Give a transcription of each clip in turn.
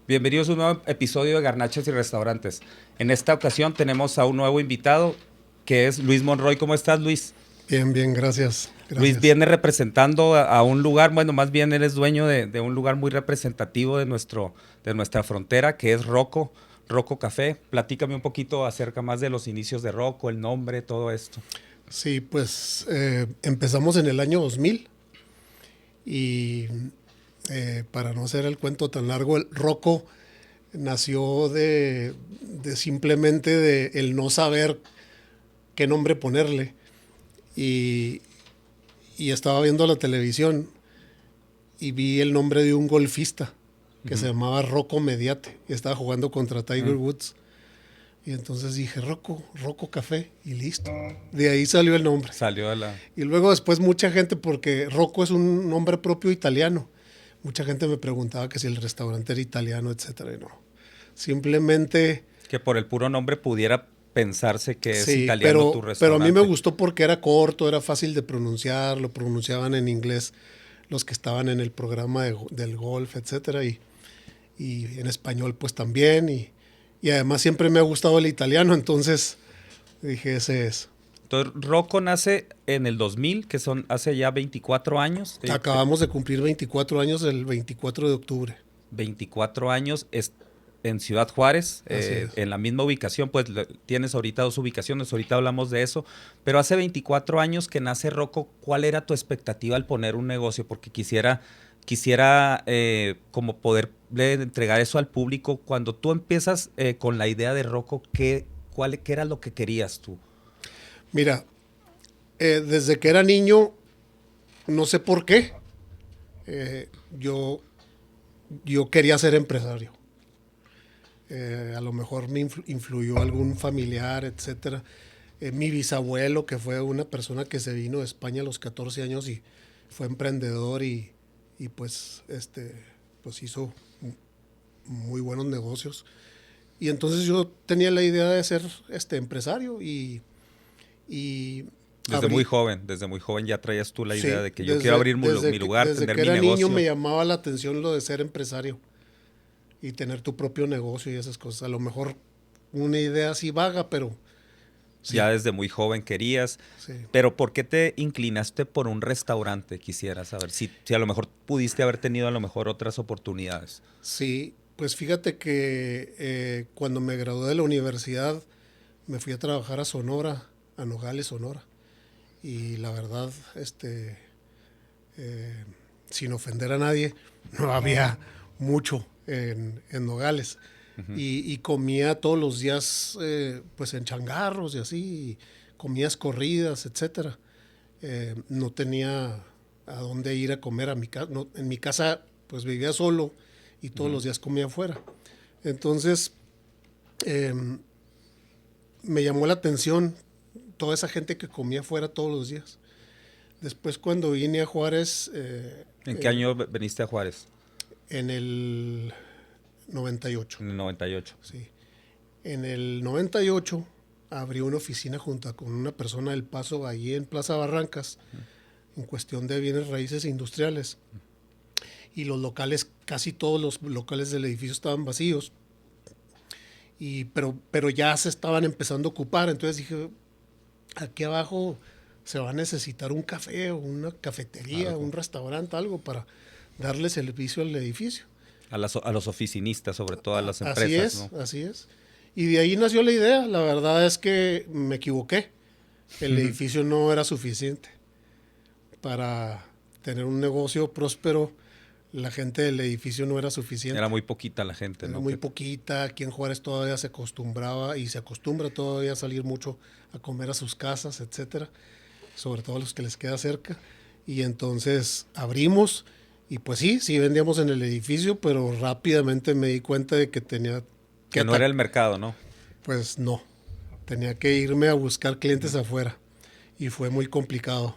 Bienvenidos a un nuevo episodio de Garnachas y Restaurantes. En esta ocasión tenemos a un nuevo invitado que es Luis Monroy. ¿Cómo estás, Luis? Bien, bien, gracias. Luis viene representando a un lugar, bueno, más bien él es dueño de un lugar muy representativo de nuestra frontera, que es Rocco Café. Platícame un poquito acerca más de los inicios de Rocco, el nombre, todo esto. Sí, pues empezamos en el año 2000 y para no hacer el cuento tan largo, el Rocco nació de simplemente de el no saber qué nombre ponerle y estaba viendo la televisión y vi el nombre de un golfista que se llamaba Rocco Mediate y estaba jugando contra Tiger Woods. Y entonces dije, Rocco Café, y listo. De ahí salió el nombre. Salió de la... Y luego después mucha gente, porque Rocco es un nombre propio italiano, mucha gente me preguntaba que si el restaurante era italiano, etcétera, y no. Simplemente... Que por el puro nombre pudiera pensarse que es sí, italiano tu restaurante. pero a mí me gustó porque era corto, era fácil de pronunciar, lo pronunciaban en inglés los que estaban en el programa del golf, etcétera, y en español pues también, y además siempre me ha gustado el italiano, entonces dije, ese es. Entonces, Rocco nace en el 2000, que son hace ya 24 años. Acabamos de cumplir 24 años el 24 de octubre. 24 años en Ciudad Juárez, en la misma ubicación, pues tienes ahorita dos ubicaciones, ahorita hablamos de eso, pero hace 24 años que nace Rocco, ¿cuál era tu expectativa al poner un negocio? Porque quisiera como poderle entregar eso al público. Cuando tú empiezas con la idea de Rocco, ¿qué era lo que querías tú? Mira, desde que era niño, no sé por qué, yo quería ser empresario. A lo mejor me influyó algún familiar, etcétera. Mi bisabuelo, que fue una persona que se vino de España a los 14 años y fue emprendedor y pues hizo muy buenos negocios. Y entonces yo tenía la idea de ser empresario y desde muy joven ya traías tú la idea de que yo quiero abrir mi lugar, desde tener que mi era negocio. niño me llamaba la atención lo de ser empresario y tener tu propio negocio y esas cosas. A lo mejor una idea así vaga, pero... sí. Ya desde muy joven querías. Sí. Pero ¿por qué te inclinaste por un restaurante? Quisiera saber. Si a lo mejor pudiste haber tenido a lo mejor otras oportunidades. Sí, pues fíjate que cuando me gradué de la universidad me fui a trabajar a Sonora, a Nogales, Sonora. Y la verdad, sin ofender a nadie, no había mucho en Nogales. Y comía todos los días pues en changarros y así, comidas corridas, etcétera. No tenía a dónde ir a comer a mi casa. No, en mi casa pues vivía solo y todos los días comía afuera. Entonces me llamó la atención toda esa gente que comía afuera todos los días. Después cuando vine a Juárez... ¿En qué año veniste a Juárez? En el 98. En el 98. Sí. En el 98 abrí una oficina junto con una persona del Paso allí en Plaza Barrancas, en cuestión de bienes raíces industriales. Y los locales, casi todos los locales del edificio estaban vacíos. Pero ya se estaban empezando a ocupar. Entonces dije, aquí abajo se va a necesitar un café o una cafetería, un restaurante, algo para darle servicio al edificio. A los oficinistas, sobre todo a las empresas. Así es. Y de ahí nació la idea. La verdad es que me equivoqué. El edificio no era suficiente para tener un negocio próspero. La gente del edificio no era suficiente. Era muy poquita la gente, era ¿no? Muy poquita. Aquí en Juárez todavía se acostumbraba y se acostumbra todavía a salir mucho a comer a sus casas, etcétera. Sobre todo a los que les queda cerca. Y entonces abrimos y pues sí vendíamos en el edificio, pero rápidamente me di cuenta de que tenía que no era el mercado, ¿no? Pues no. Tenía que irme a buscar clientes afuera y fue muy complicado.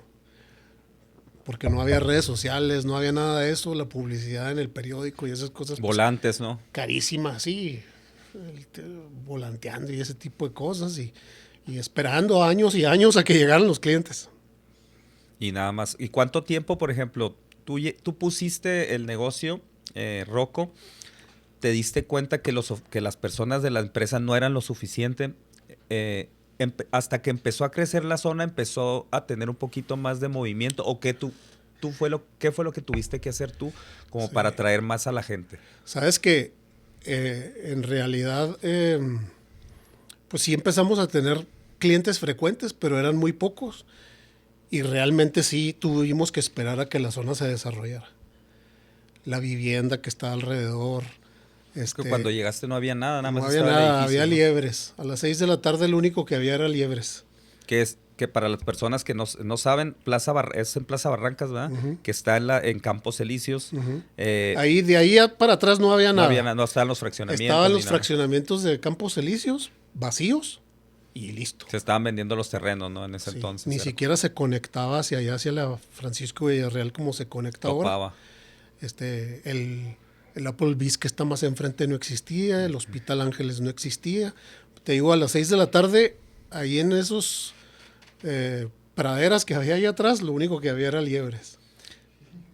Porque no había redes sociales, no había nada de eso, la publicidad en el periódico y esas cosas. Volantes, pues, ¿no? Carísimas, sí. Volanteando y ese tipo de cosas y esperando años y años a que llegaran los clientes. Y nada más. ¿Y cuánto tiempo, por ejemplo, tú pusiste el negocio, Rocco, te diste cuenta que las personas de la empresa no eran lo suficiente, hasta que empezó a crecer la zona, empezó a tener un poquito más de movimiento, o qué qué fue lo que tuviste que hacer tú como para atraer más a la gente. Sabes que en realidad, pues sí empezamos a tener clientes frecuentes, pero eran muy pocos. Y realmente sí tuvimos que esperar a que la zona se desarrollara. La vivienda que está alrededor. Que cuando llegaste no había nada, nada más no había estaba nada, el edificio, había ¿no? liebres. A las 6 de la tarde lo único que había era liebres. Que para las personas que no saben, es en Plaza Barrancas, ¿verdad? Que está en Campos Elíseos. De ahí para atrás no había nada. No estaban los fraccionamientos. Estaban los ni nada. Fraccionamientos de Campos Elíseos vacíos y listo. Se estaban vendiendo los terrenos, ¿no? En ese entonces. Ni siquiera se conectaba hacia allá, hacia la Francisco Villarreal como se conecta ahora. El Applebee's que está más enfrente no existía, el Hospital Ángeles no existía. Te digo, a las 6 de la tarde, ahí en esos praderas que había ahí atrás, lo único que había era liebres.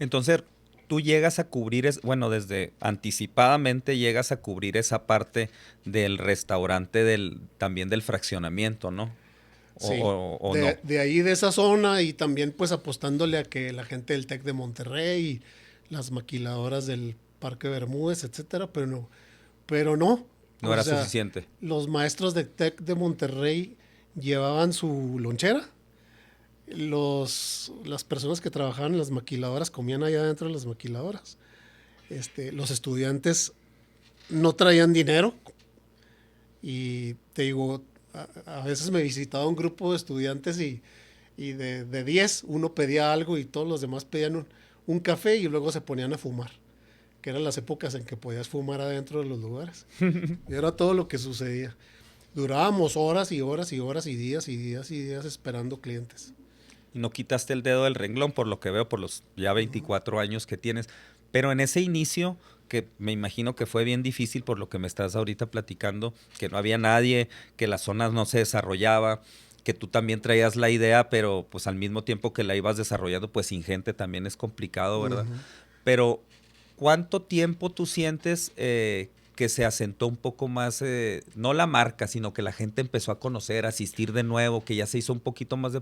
Entonces, tú llegas a cubrir, desde anticipadamente llegas a cubrir esa parte del restaurante, también del fraccionamiento, ¿no? Sí, no. De ahí, de esa zona, y también pues apostándole a que la gente del TEC de Monterrey, las maquiladoras del Parque Bermúdez, etcétera, pero no. No era suficiente. Los maestros del TEC de Monterrey llevaban su lonchera. Las personas que trabajaban en las maquiladoras comían allá dentro de las maquiladoras. Los estudiantes no traían dinero. Y te digo, a veces me visitaba un grupo de estudiantes y de 10, uno pedía algo y todos los demás pedían un café y luego se ponían a fumar. Que eran las épocas en que podías fumar adentro de los lugares. Y era todo lo que sucedía. Durábamos horas y horas y horas y días y días y días esperando clientes. Y no quitaste el dedo del renglón, por lo que veo, por los ya 24 años que tienes. Pero en ese inicio, que me imagino que fue bien difícil por lo que me estás ahorita platicando, que no había nadie, que la zona no se desarrollaba, que tú también traías la idea, pero pues al mismo tiempo que la ibas desarrollando, pues sin gente también es complicado, ¿verdad? Pero ¿cuánto tiempo tú sientes que se asentó un poco más, no la marca, sino que la gente empezó a conocer, a asistir de nuevo, que ya se hizo un poquito más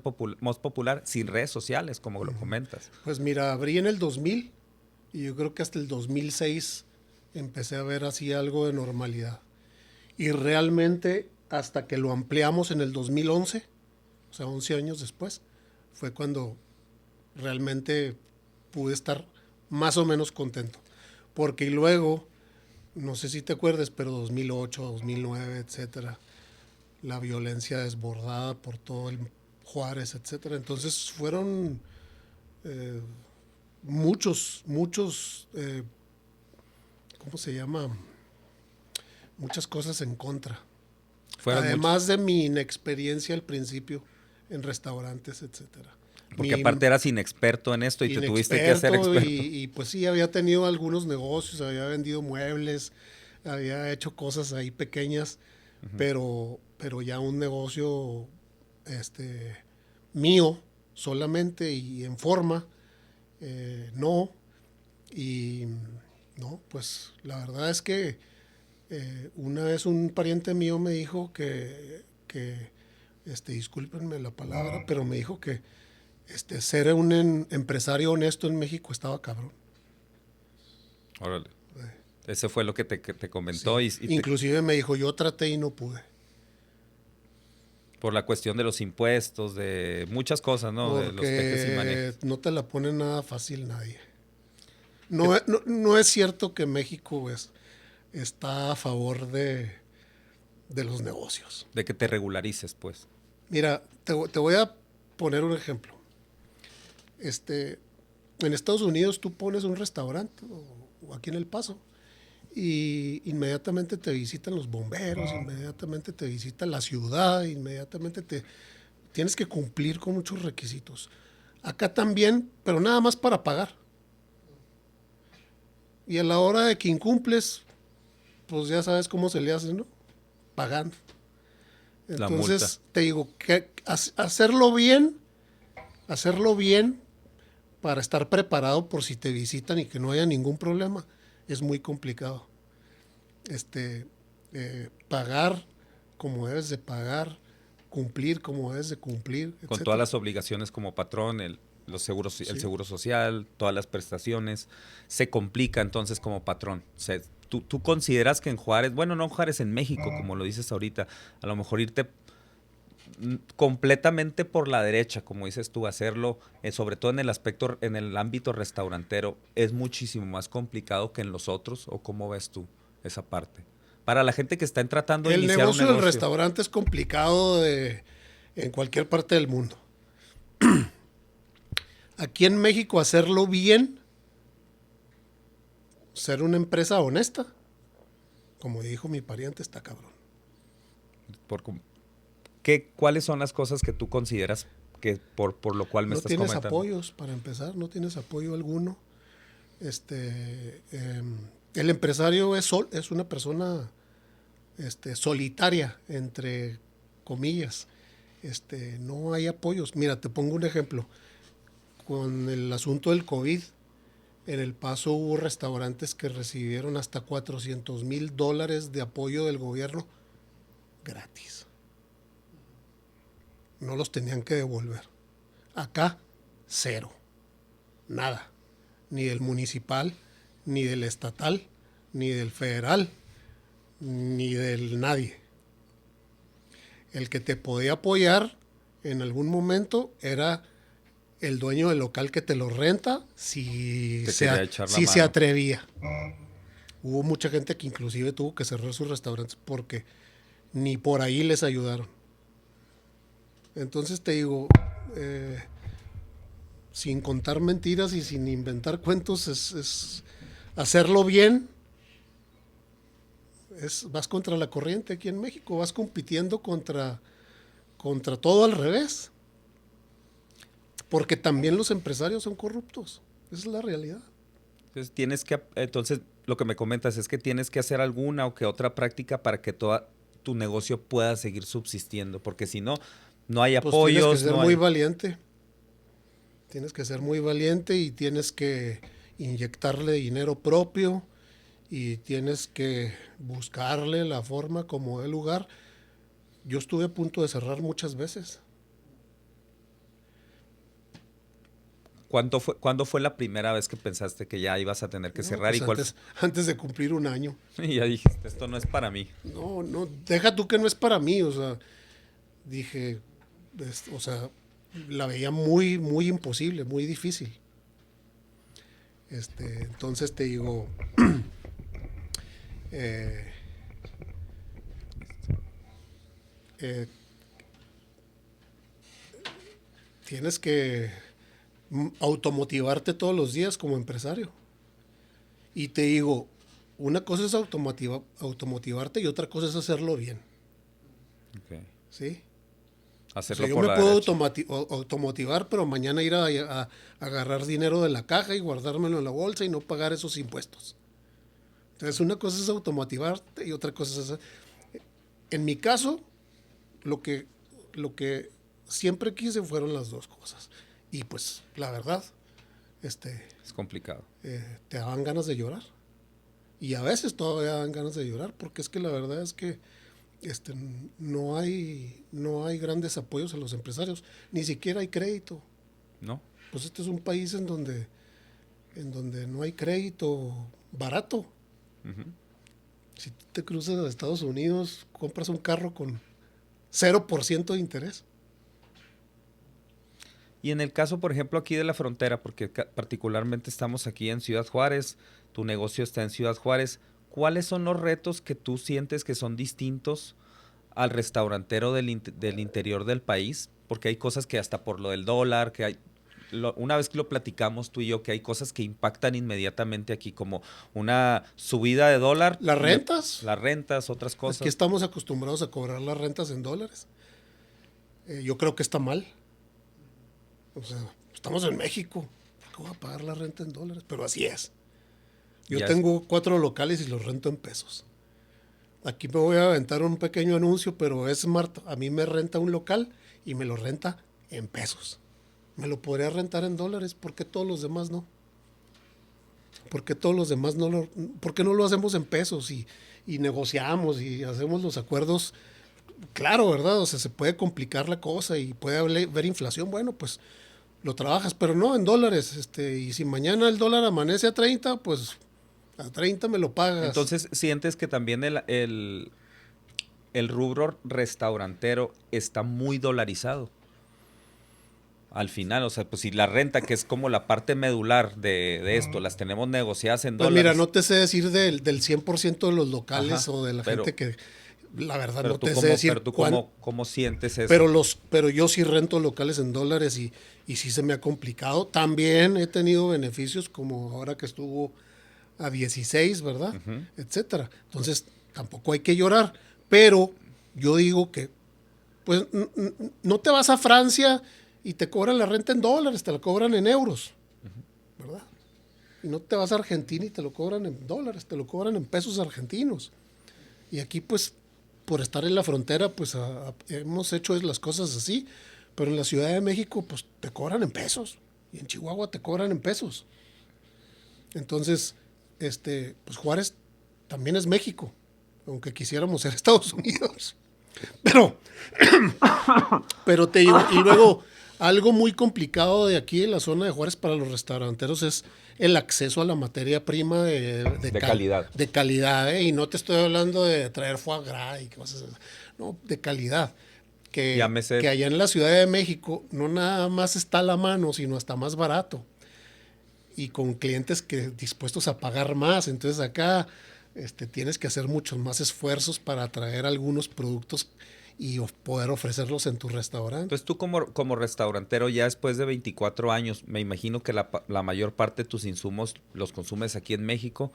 más popular sin redes sociales, como lo comentas? Pues mira, abrí en el 2000 y yo creo que hasta el 2006 empecé a ver así algo de normalidad. Y realmente hasta que lo ampliamos en el 2011, o sea, 11 años después, fue cuando realmente pude estar más o menos contento. Porque luego, no sé si te acuerdas, pero 2008, 2009, etcétera, la violencia desbordada por todo el Juárez, etcétera. Entonces fueron muchos, ¿cómo se llama? Muchas cosas en contra. Además de mi inexperiencia al principio en restaurantes, etcétera. Porque aparte eras inexperto en esto y te tuviste que hacer experto. Y pues sí, había tenido algunos negocios, había vendido muebles, había hecho cosas ahí pequeñas, pero ya un negocio mío solamente y en forma, no. Y no, pues la verdad es que una vez un pariente mío me dijo que discúlpenme la palabra, pero me dijo que ser un empresario honesto en México estaba cabrón. Órale. Ese fue lo que te comentó. Sí. Inclusive me dijo, yo traté y no pude. Por la cuestión de los impuestos, de muchas cosas, ¿no? Porque de los pejes y manejes. no te la pone nada fácil nadie. No es cierto que México está a favor de los negocios. De que te regularices, pues. Mira, te voy a poner un ejemplo. En Estados Unidos tú pones un restaurante o aquí en El Paso y inmediatamente te visitan los bomberos, inmediatamente te visita la ciudad, inmediatamente tienes que cumplir con muchos requisitos. Acá también, pero nada más para pagar. Y a la hora de que incumples, pues ya sabes cómo se le hace, ¿no? Pagando. Entonces, te digo, que hacerlo bien para estar preparado por si te visitan y que no haya ningún problema, es muy complicado. pagar como debes de pagar, cumplir como debes de cumplir, Con etcétera. todas las obligaciones como patrón, los seguros, Sí. el seguro social, todas las prestaciones, se complica entonces como patrón. O sea, tú consideras que en Juárez, bueno, no en Juárez, en México, como lo dices ahorita, a lo mejor irte completamente por la derecha, como dices tú, hacerlo, sobre todo en el aspecto, en el ámbito restaurantero, es muchísimo más complicado que en los otros, ¿o cómo ves tú esa parte? Para la gente que está tratando de El iniciar un negocio del negocio. restaurante es complicado en cualquier parte del mundo. Aquí en México hacerlo bien, ser una empresa honesta, como dijo mi pariente, está cabrón. Por, ¿Cuáles son las cosas que tú consideras que por lo cual me No estás tienes comentando? apoyos, para empezar, no tienes apoyo alguno. El empresario es una persona solitaria, entre comillas. No hay apoyos. Mira, te pongo un ejemplo. Con el asunto del COVID, en El Paso hubo restaurantes que recibieron hasta $400,000 de apoyo del gobierno gratis. No los tenían que devolver. Acá, cero. Nada. Ni del municipal, ni del estatal, ni del federal, ni del nadie. El que te podía apoyar en algún momento era el dueño del local que te lo renta si se atrevía. Hubo mucha gente que inclusive tuvo que cerrar sus restaurantes porque ni por ahí les ayudaron. Entonces te digo, sin contar mentiras y sin inventar cuentos, es hacerlo bien. Vas contra la corriente aquí en México, vas compitiendo contra todo al revés. Porque también los empresarios son corruptos. Esa es la realidad. Entonces lo que me comentas es que tienes que hacer alguna o que otra práctica para que todo tu negocio pueda seguir subsistiendo, porque si no, no hay Pues tienes que apoyos, ser no muy hay... valiente. Tienes que ser muy valiente y tienes que inyectarle dinero propio y tienes que buscarle la forma como el lugar. Yo estuve a punto de cerrar muchas veces. ¿Cuándo fue la primera vez que pensaste que ya ibas a tener que No, cerrar? pues ¿Y cuál antes de cumplir un año. Y ya dijiste, esto no es para mí. No, deja tú que no es para mí, o sea, dije, o sea, la veía muy, muy imposible, muy difícil. Entonces te digo, eh, eh, tienes que automotivarte todos los días como empresario. Y te digo, una cosa es automotivarte y otra cosa es hacerlo bien. Okay. ¿Sí? Hacerlo O sea, yo por me la puedo derecha. automotivar, pero mañana ir a agarrar dinero de la caja y guardármelo en la bolsa y no pagar esos impuestos. Entonces, una cosa es automotivarte y otra cosa es... En mi caso, lo que siempre quise fueron las dos cosas. Y pues, la verdad, Es complicado. te daban ganas de llorar. Y a veces todavía dan ganas de llorar, porque es que la verdad es que no hay grandes apoyos a los empresarios, ni siquiera hay crédito. ¿No? Pues este es un país en donde no hay crédito barato. Uh-huh. Si te cruzas a Estados Unidos, compras un carro con 0% de interés. Y en el caso, por ejemplo, aquí de la frontera, porque particularmente estamos aquí en Ciudad Juárez, tu negocio está en Ciudad Juárez, ¿cuáles son los retos que tú sientes que son distintos al restaurantero del interior del país? Porque hay cosas que hasta por lo del dólar, que hay... Una vez que lo platicamos tú y yo, que hay cosas que impactan inmediatamente aquí, como una subida de dólar. Las rentas. Las rentas, otras cosas. Aquí estamos acostumbrados a cobrar las rentas en dólares. Yo creo que está mal. O sea, estamos en México. ¿Por qué voy a pagar la renta en dólares? Pero así es. Yo tengo 4 locales y los rento en pesos. Aquí me voy a aventar un pequeño anuncio, pero es Smart. A mí me renta un local y me lo renta en pesos. Me lo podría rentar en dólares. ¿Por qué todos los demás no? ¿Por qué todos los demás no lo hacemos en pesos? Y y negociamos y hacemos los acuerdos, claro, ¿verdad? O sea, se puede complicar la cosa y puede haber inflación, bueno, pues lo trabajas, pero no en dólares, y si mañana el dólar amanece a 30, pues a 30 me lo pagas. Entonces, ¿sientes que también el rubro restaurantero está muy dolarizado? Al final, o sea, pues si la renta, que es como la parte medular de esto, las tenemos negociadas en Pues dólares. mira, no te sé decir del 100% de los locales. Ajá, o de la gente que, la verdad, no te sé decir. Pero tú, ¿cómo sientes eso? Pero yo sí rento locales en dólares y sí se me ha complicado. También he tenido beneficios, como ahora que estuvo a 16, ¿verdad? Etcétera. Entonces, tampoco hay que llorar. Pero yo digo que, pues, no te vas a Francia y te cobran la renta en dólares, te la cobran en euros, ¿verdad? Y no te vas a Argentina y te lo cobran en dólares, te lo cobran en pesos argentinos. Y aquí, pues, por estar en la frontera, pues, hemos hecho las cosas así. Pero en la Ciudad de México, pues, te cobran en pesos. Y en Chihuahua te cobran en pesos. Entonces, pues, Juárez también es México, aunque quisiéramos ser Estados Unidos. Pero te digo, y luego, algo muy complicado de aquí en la zona de Juárez para los restauranteros es el acceso a la materia prima de calidad. De calidad, ¿eh? Y no te estoy hablando de traer foie gras y cosas así. No, de calidad. Que allá en la Ciudad de México no nada más está a la mano, sino hasta más barato. Y con clientes que dispuestos a pagar más. Entonces acá tienes que hacer muchos más esfuerzos para atraer algunos productos y poder ofrecerlos en tu restaurante. Entonces tú como restaurantero, ya después de 24 años, me imagino que la mayor parte de tus insumos los consumes aquí en México,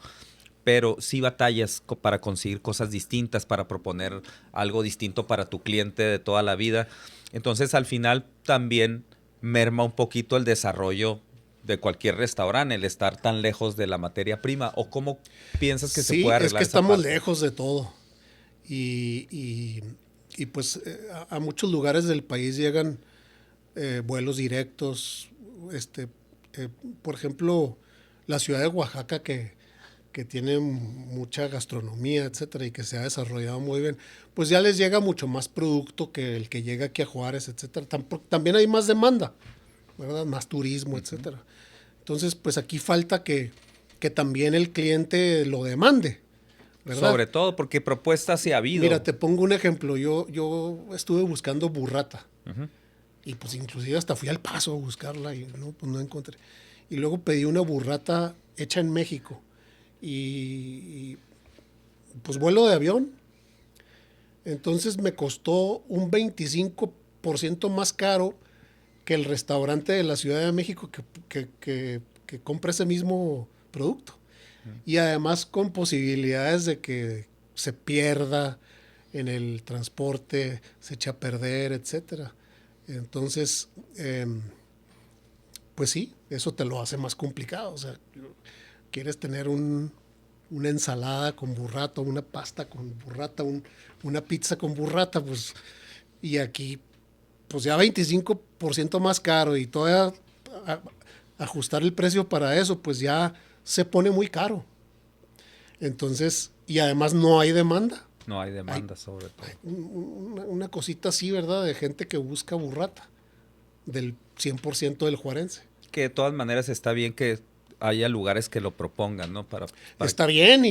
pero sí batallas para conseguir cosas distintas, para proponer algo distinto para tu cliente de toda la vida. Entonces al final también merma un poquito el desarrollo de cualquier restaurante, el estar tan lejos de la materia prima. ¿O cómo piensas que se puede arreglar? Sí, es que estamos lejos de todo. Y pues a muchos lugares del país llegan vuelos directos. Por ejemplo, la ciudad de Oaxaca, que tiene mucha gastronomía, etcétera, y que se ha desarrollado muy bien, pues ya les llega mucho más producto que el que llega aquí a Juárez, etcétera. También hay más demanda, ¿verdad? Más turismo, etcétera. Entonces, pues aquí falta que también el cliente lo demande, ¿verdad? Sobre todo porque propuestas sí ha habido. Mira, te pongo un ejemplo. Yo estuve buscando burrata. Y pues inclusive hasta fui al Paso a buscarla y no, pues no encontré. Y luego pedí una burrata hecha en México. Y pues vuelo de avión. Entonces me costó un 25% más caro que el restaurante de la Ciudad de México que compra ese mismo producto. Y además con posibilidades de que se pierda en el transporte, se echa a perder, etcétera. Entonces, pues sí, eso te lo hace más complicado. O sea, quieres tener una ensalada con burrata, una pasta con burrata, una pizza con burrata, pues, y aquí, pues ya 25% más caro y todavía ajustar el precio para eso, pues ya se pone muy caro. Entonces, y además no hay demanda. No hay demanda, sobre todo. Una cosita así, ¿verdad? De gente que busca burrata, del 100% del juarense. Que de todas maneras está bien que haya lugares que lo propongan, ¿no? Está bien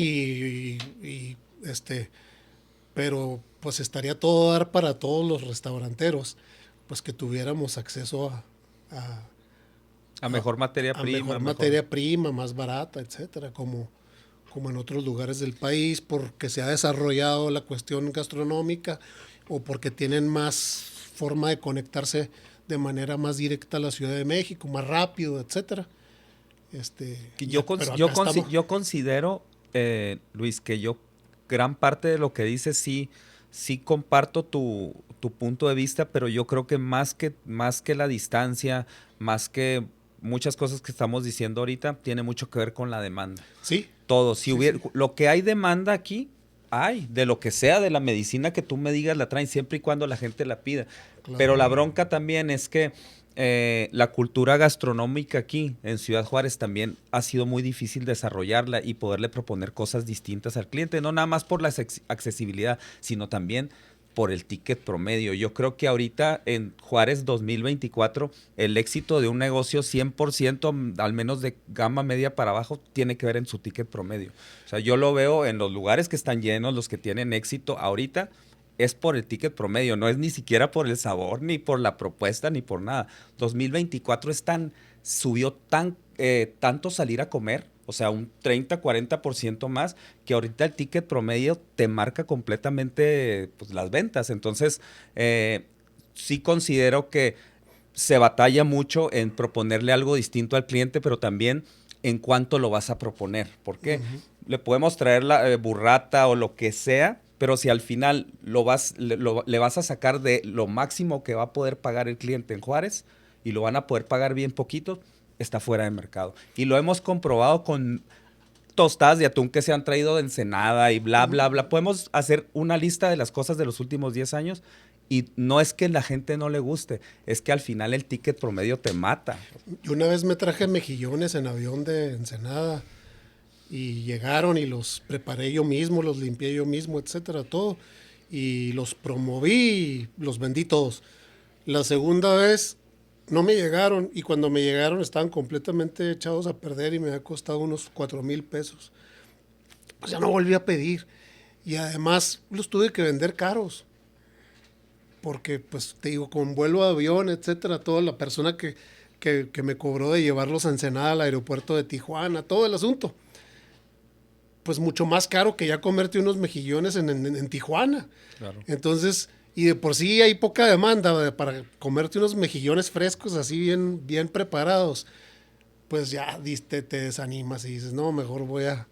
pero pues estaría todo dar para todos los restauranteros, pues que tuviéramos acceso a mejor materia prima. Mejor materia prima, más barata, etcétera, como en otros lugares del país, porque se ha desarrollado la cuestión gastronómica o porque tienen más forma de conectarse de manera más directa a la Ciudad de México, más rápido, etcétera. Yo considero, Luis, que yo gran parte de lo que dices sí comparto tu punto de vista, pero yo creo que más que la distancia, más que muchas cosas que estamos diciendo ahorita, tiene mucho que ver con la demanda. Sí. Todo. Lo que hay demanda aquí, hay. De lo que sea, de la medicina que tú me digas, la traen siempre y cuando la gente la pida. Claro. Pero la bronca también es que la cultura gastronómica aquí en Ciudad Juárez también ha sido muy difícil desarrollarla y poderle proponer cosas distintas al cliente, no nada más por la accesibilidad, sino también por el ticket promedio. Yo creo que ahorita en Juárez 2024 el éxito de un negocio 100%, al menos de gama media para abajo, tiene que ver en su ticket promedio. O sea, yo lo veo en los lugares que están llenos, los que tienen éxito ahorita, es por el ticket promedio, no es ni siquiera por el sabor, ni por la propuesta, ni por nada. 2024 subió tanto salir a comer, o sea, un 30-40% más, que ahorita el ticket promedio te marca completamente pues, las ventas. Entonces, sí considero que se batalla mucho en proponerle algo distinto al cliente, pero también en cuánto lo vas a proponer. ¿Por qué? Le podemos traer la burrata o lo que sea, pero si al final le vas a sacar de lo máximo que va a poder pagar el cliente en Juárez y lo van a poder pagar bien poquito, está fuera de mercado. Y lo hemos comprobado con tostadas de atún que se han traído de Ensenada y bla, bla, bla. Podemos hacer una lista de las cosas de los últimos 10 años y no es que la gente no le guste, es que al final el ticket promedio te mata. Yo una vez me traje mejillones en avión de Ensenada y llegaron y los preparé yo mismo, los limpié yo mismo, etcétera, todo. Y los promoví y los vendí todos. La segunda vez no me llegaron y cuando me llegaron estaban completamente echados a perder y me había costado unos 4,000 pesos. Pues ya no volví a pedir. Y además los tuve que vender caros. Porque, pues, te digo, con vuelo de avión, etcétera, toda la persona que me cobró de llevarlos a Ensenada al aeropuerto de Tijuana, todo el asunto. Pues mucho más caro que ya comerte unos mejillones en Tijuana. Claro. Entonces, y de por sí hay poca demanda para comerte unos mejillones frescos, así bien, bien preparados. Pues ya te desanimas y dices, no, mejor voy a...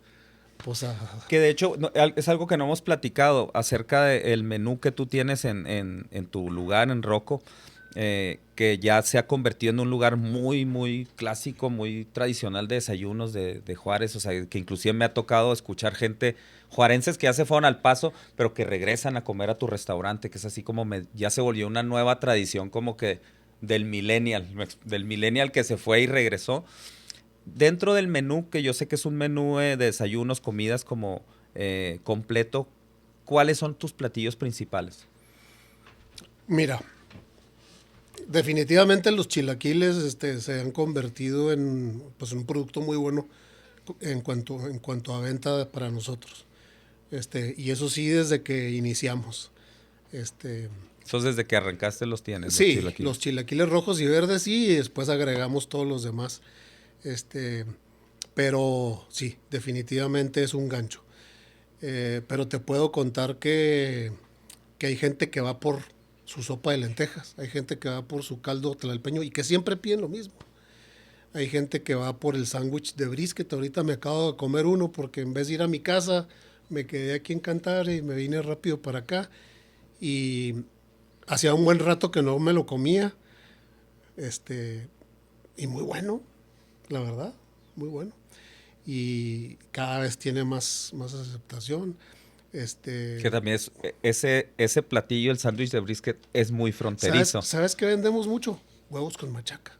Pues que de hecho es algo que no hemos platicado acerca del menú que tú tienes en tu lugar, en Rocco, que ya se ha convertido en un lugar muy, muy clásico, muy tradicional de desayunos de Juárez. O sea, que inclusive me ha tocado escuchar gente, juarenses que ya se fueron al Paso, pero que regresan a comer a tu restaurante, que es así como ya se volvió una nueva tradición como que del millennial que se fue y regresó. Dentro del menú, que yo sé que es un menú de desayunos, comidas como completo, ¿cuáles son tus platillos principales? Mira, definitivamente los chilaquiles se han convertido en pues, un producto muy bueno en cuanto a venta para nosotros. Y eso sí desde que iniciamos. Eso desde que arrancaste los tienes. Sí, los chilaquiles rojos y verdes sí, y después agregamos todos los demás. Pero sí, definitivamente es un gancho. Pero te puedo contar que hay gente que va por su sopa de lentejas, hay gente que va por su caldo tlalpeño y que siempre piden lo mismo. Hay gente que va por el sándwich de brisket. Ahorita me acabo de comer uno porque en vez de ir a mi casa, me quedé aquí en Cantar y me vine rápido para acá. Y hacía un buen rato que no me lo comía. Y muy bueno, la verdad, muy bueno. Y cada vez tiene más aceptación. Que también es ese platillo, el sándwich de brisket, es muy fronterizo. ¿Sabes qué vendemos mucho? Huevos con machaca.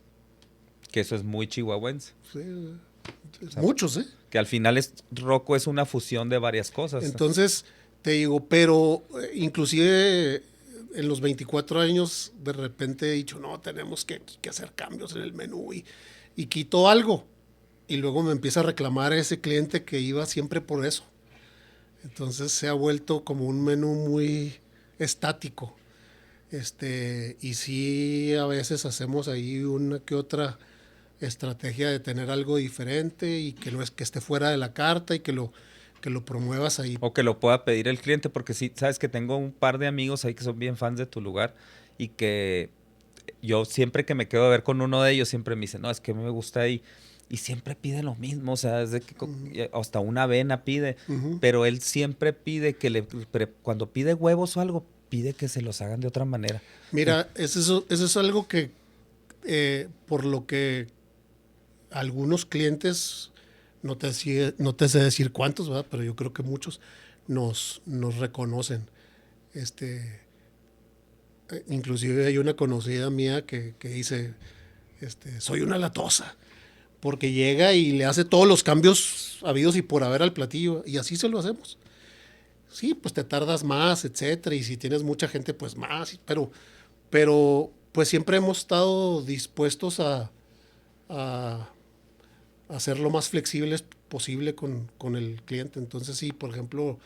Que eso es muy chihuahuense. Sí, o sea, muchos, ¿eh? Que al final Rocco es una fusión de varias cosas. Entonces, te digo, pero inclusive en los 24 años de repente he dicho, no, tenemos que hacer cambios en el menú y quito algo. Y luego me empieza a reclamar ese cliente que iba siempre por eso. Entonces se ha vuelto como un menú muy estático. Y sí, a veces hacemos ahí una que otra estrategia de tener algo diferente y que no es que esté fuera de la carta y que lo promuevas ahí. O que lo pueda pedir el cliente, porque sí, sabes que tengo un par de amigos ahí que son bien fans de tu lugar y que yo siempre que me quedo a ver con uno de ellos siempre me dice, no, es que me gusta ahí. Y siempre pide lo mismo, o sea, es de que hasta una avena pide, pero él siempre pide que cuando pide huevos o algo, pide que se los hagan de otra manera. Mira, eso es algo que, por lo que algunos clientes, no te sé decir cuántos, ¿verdad? Pero yo creo que muchos nos reconocen. inclusive hay una conocida mía que dice, soy una latosa, porque llega y le hace todos los cambios habidos y por haber al platillo, y así se lo hacemos. Sí, pues te tardas más, etcétera, y si tienes mucha gente, pues más, pero pues siempre hemos estado dispuestos a, a ser lo más flexibles posible con el cliente. Entonces sí, por ejemplo,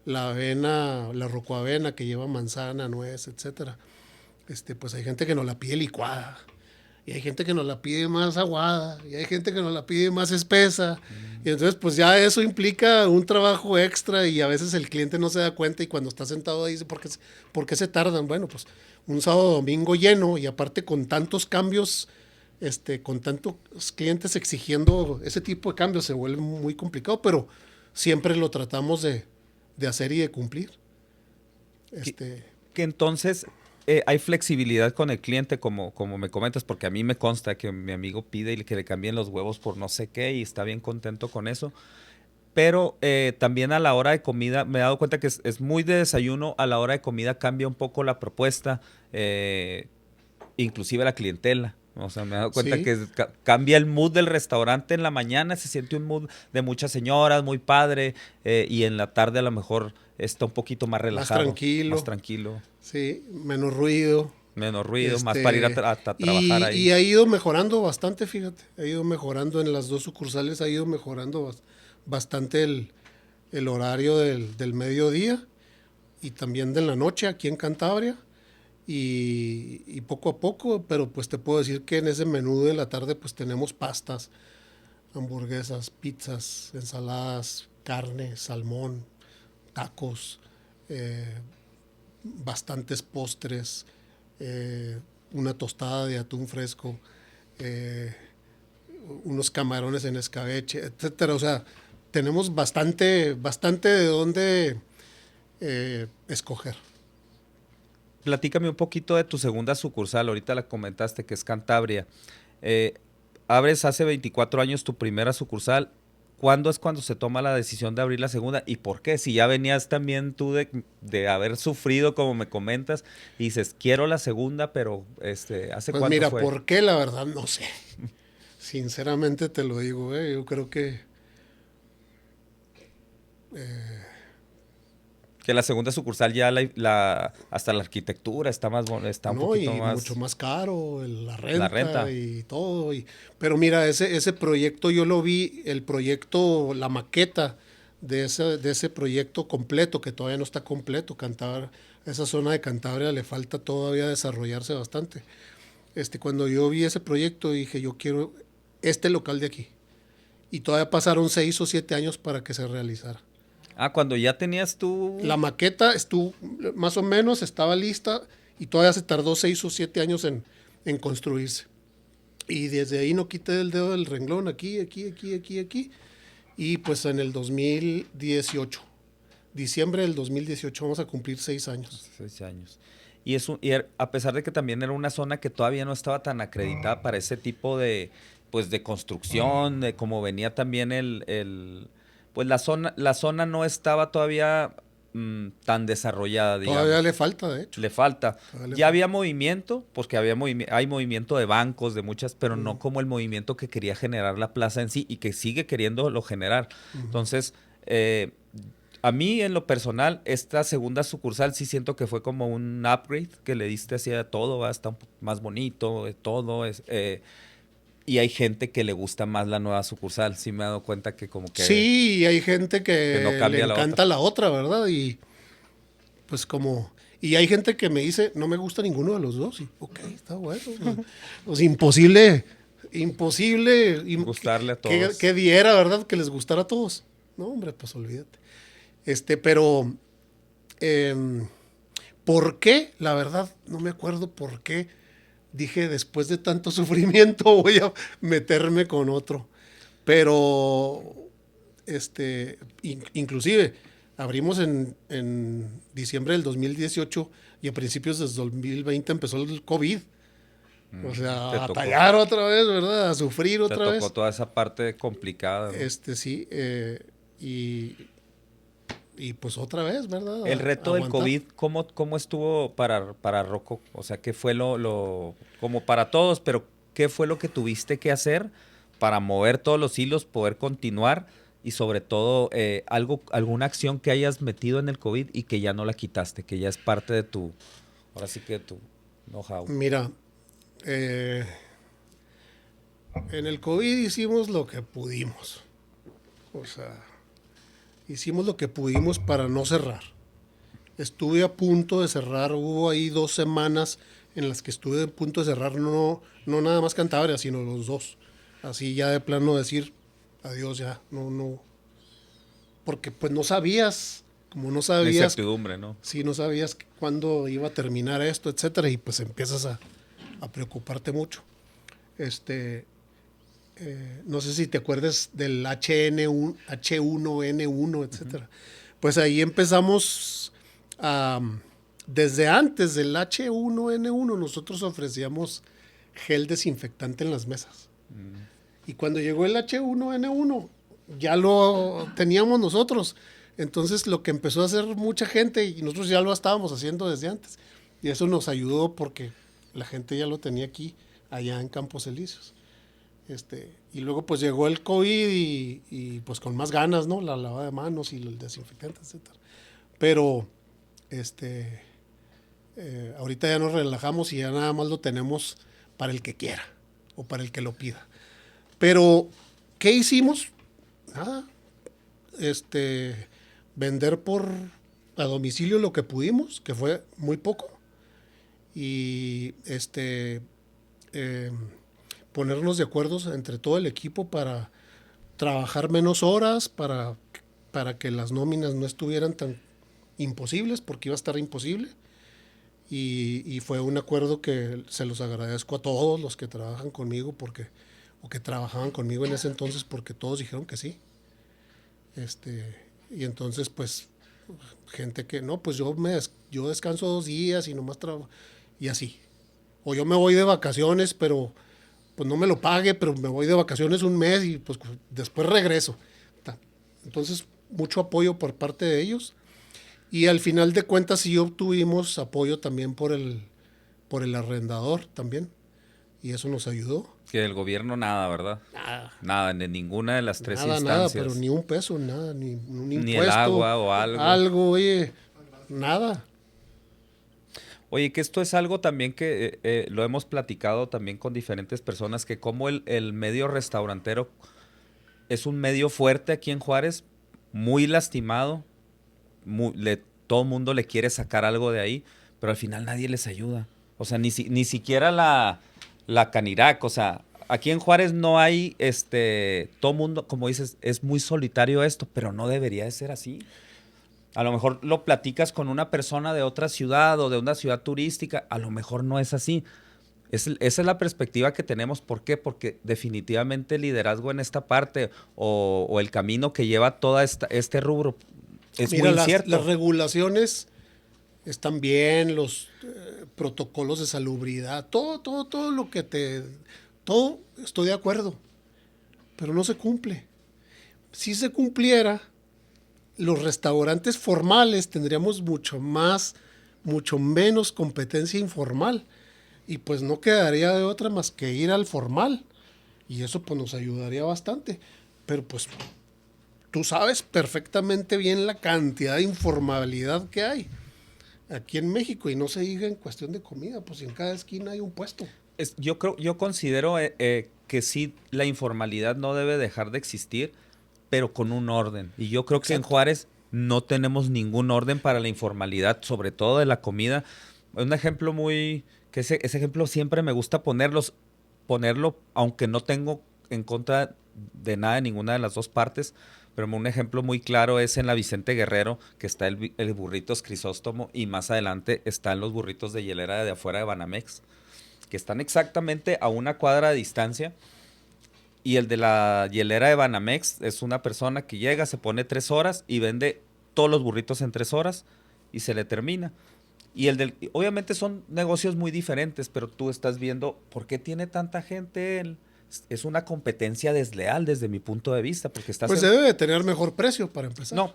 la avena, la rocoavena que lleva manzana, nuez, etcétera, pues hay gente que nos la pide licuada, y hay gente que nos la pide más aguada, y hay gente que nos la pide más espesa, y entonces pues ya eso implica un trabajo extra, y a veces el cliente no se da cuenta, y cuando está sentado ahí dice, ¿por qué se tardan? Bueno, pues un sábado domingo lleno, y aparte con tantos cambios, con tantos clientes exigiendo ese tipo de cambios, se vuelve muy complicado, pero siempre lo tratamos de hacer y de cumplir. Que entonces hay flexibilidad con el cliente, como me comentas, porque a mí me consta que mi amigo pide que le cambien los huevos por no sé qué y está bien contento con eso. Pero también a la hora de comida, me he dado cuenta que es muy de desayuno, a la hora de comida cambia un poco la propuesta, inclusive la clientela. O sea, me he dado cuenta Sí. que cambia el mood del restaurante en la mañana, se siente un mood de muchas señoras, muy padre, y en la tarde a lo mejor está un poquito más relajado, más tranquilo. Sí, menos ruido. Menos ruido, más para ir a trabajar ahí. Y ha ido mejorando bastante, fíjate. Ha ido mejorando en las 2 sucursales, ha ido mejorando bastante el horario del mediodía y también de la noche aquí en Cantabria. Y poco a poco, pero pues te puedo decir que en ese menú de la tarde pues tenemos pastas, hamburguesas, pizzas, ensaladas, carne, salmón, tacos, bastantes postres, una tostada de atún fresco, eh, unos camarones en escabeche, etcétera. O sea, tenemos bastante de dónde escoger. Platícame un poquito de tu segunda sucursal, ahorita la comentaste que es Cantabria. Abres hace 24 años tu primera sucursal. ¿Cuándo es cuando se toma la decisión de abrir la segunda? ¿Y por qué? Si ya venías también tú de haber sufrido, como me comentas, y dices, quiero la segunda, pero ¿hace Pues cuánto mira, fue? ¿por qué? La verdad no sé. Sinceramente te lo digo, yo creo que Que la segunda sucursal ya hasta la arquitectura está está un no, poquito y más... mucho más caro, la La renta renta. y todo. Pero mira, ese proyecto yo lo vi, el proyecto, la maqueta de ese proyecto completo, que todavía no está completo. Esa zona de Cantabria le falta todavía desarrollarse bastante. Cuando yo vi ese proyecto dije, yo quiero este local de aquí. Y todavía pasaron 6 o 7 años para que se realizara. Ah, cuando ya tenías tú... La maqueta estuvo, más o menos, estaba lista y todavía se tardó 6 o 7 años en construirse. Y desde ahí no quité el dedo del renglón, aquí. Y pues en el 2018, diciembre del 2018, vamos a cumplir 6 años. 6 años. A pesar de que también era una zona que todavía no estaba tan acreditada para ese tipo pues de construcción, de como venía también pues la zona no estaba todavía tan desarrollada, Todavía digamos. le falta, de hecho. Le falta. Le Ya falta. había movimiento, porque hay movimiento de bancos, de muchas, pero no como el movimiento que quería generar la plaza en sí y que sigue queriéndolo generar. Entonces, a mí en lo personal, esta segunda sucursal sí siento que fue como un upgrade que le diste hacia todo, va, está más bonito, todo. Y hay gente que le gusta más la nueva sucursal. Sí me he dado cuenta que como que, Sí, hay gente que no que le cambia la otra. encanta la otra, ¿verdad? Y pues y hay gente que me dice, no me gusta ninguno de los dos. Y ok, está bueno. Pues imposible Gustarle a todos. que diera, ¿verdad? Que les gustara a todos. No, hombre, pues olvídate. Pero ¿por qué? La verdad, no me acuerdo por qué. Dije, después de tanto sufrimiento voy a meterme con otro. Pero, inclusive, abrimos en diciembre del 2018 y a principios del 2020 empezó el COVID. O sea, a tallar otra vez, ¿verdad? A sufrir otra vez. Te tocó toda esa parte complicada, ¿no? Sí. Y y pues otra vez, ¿verdad? El reto del Aguantar. COVID, ¿cómo estuvo para Rocco? O sea, ¿qué fue como para todos, pero qué fue lo que tuviste que hacer para mover todos los hilos, poder continuar y sobre todo alguna acción que hayas metido en el COVID y que ya no la quitaste, que ya es parte de ahora sí que de tu know-how? Mira, eh, en el COVID hicimos lo que pudimos. O sea, hicimos lo que pudimos para no cerrar. Estuve a punto de cerrar, hubo ahí 2 semanas en las que estuve a punto de cerrar, no nada más Cantabria, sino los dos. Así ya de plano decir, adiós ya, no. Porque pues no sabías, como no La sabías, incertidumbre, ¿no? sí, no sabías cuándo iba a terminar esto, etcétera, y pues empiezas a preocuparte mucho. Este, no sé si te acuerdas del H1N1, etcétera. Pues ahí empezamos a, desde antes del H1N1 nosotros ofrecíamos gel desinfectante en las mesas. Y cuando llegó el H1N1 ya lo teníamos nosotros. Entonces lo que empezó a hacer mucha gente y nosotros ya lo estábamos haciendo desde antes. Y eso nos ayudó porque la gente ya lo tenía aquí, allá en Campos Elíseos. Y luego pues llegó el COVID y pues con más ganas, ¿no? La lavada de manos y el desinfectante, etcétera. Pero ahorita ya nos relajamos y ya nada más lo tenemos para el que quiera o para el que lo pida. Pero, ¿qué hicimos? Nada. Vender a domicilio lo que pudimos, que fue muy poco. Y ponernos de acuerdo entre todo el equipo para trabajar menos horas, para que las nóminas no estuvieran tan imposibles, porque iba a estar imposible. Y fue un acuerdo que se los agradezco a todos los que trabajan conmigo, o que trabajaban conmigo en ese entonces, porque todos dijeron que sí. Y entonces, pues, gente que, no, pues yo descanso 2 días y nomás trabajo, y así. O yo me voy de vacaciones, pero pues no me lo pague, pero me voy de vacaciones un mes y pues después regreso. Entonces, mucho apoyo por parte de ellos. Y al final de cuentas sí obtuvimos apoyo también por el arrendador también. Y eso nos ayudó. Que del gobierno nada, ¿verdad? Nada, en ninguna de las tres instancias. Nada, pero ni un peso, nada, ni un impuesto. Ni el agua o algo. Algo, oye, nada. Oye, que esto es algo también que lo hemos platicado también con diferentes personas, que como el medio restaurantero es un medio fuerte aquí en Juárez, muy lastimado, todo el mundo le quiere sacar algo de ahí, pero al final nadie les ayuda. O sea, ni siquiera la Canirac, o sea, aquí en Juárez no hay, todo mundo, como dices, es muy solitario esto, pero no debería de ser así. A lo mejor lo platicas con una persona de otra ciudad o de una ciudad turística, a lo mejor no es así. Esa es la perspectiva que tenemos. ¿Por qué? Porque definitivamente el liderazgo en esta parte o el camino que lleva todo este rubro es muy incierto. Las regulaciones están bien, los protocolos de salubridad, todo lo que todo estoy de acuerdo, pero no se cumple. Si se cumpliera, los restaurantes formales tendríamos mucho menos competencia informal. Y pues no quedaría de otra más que ir al formal. Y eso pues nos ayudaría bastante. Pero pues tú sabes perfectamente bien la cantidad de informalidad que hay aquí en México. Y no se diga en cuestión de comida, pues en cada esquina hay un puesto. Yo considero que sí, la informalidad no debe dejar de existir, pero con un orden. Y yo creo que en Juárez no tenemos ningún orden para la informalidad, sobre todo de la comida. Un ejemplo que ese ejemplo siempre me gusta ponerlo, aunque no tengo en contra de nada de ninguna de las dos partes, pero un ejemplo muy claro es en la Vicente Guerrero, que está el Burritos Crisóstomo, y más adelante están los burritos de hielera de afuera de Banamex, que están exactamente a una cuadra de distancia. Y el de la hielera de Banamex es una persona que llega, se pone 3 horas y vende todos los burritos en 3 horas y se le termina. Y obviamente son negocios muy diferentes, pero tú estás viendo por qué tiene tanta gente él. es una competencia desleal desde mi punto de vista, porque estás... Pues debe de tener mejor precio para empezar. No,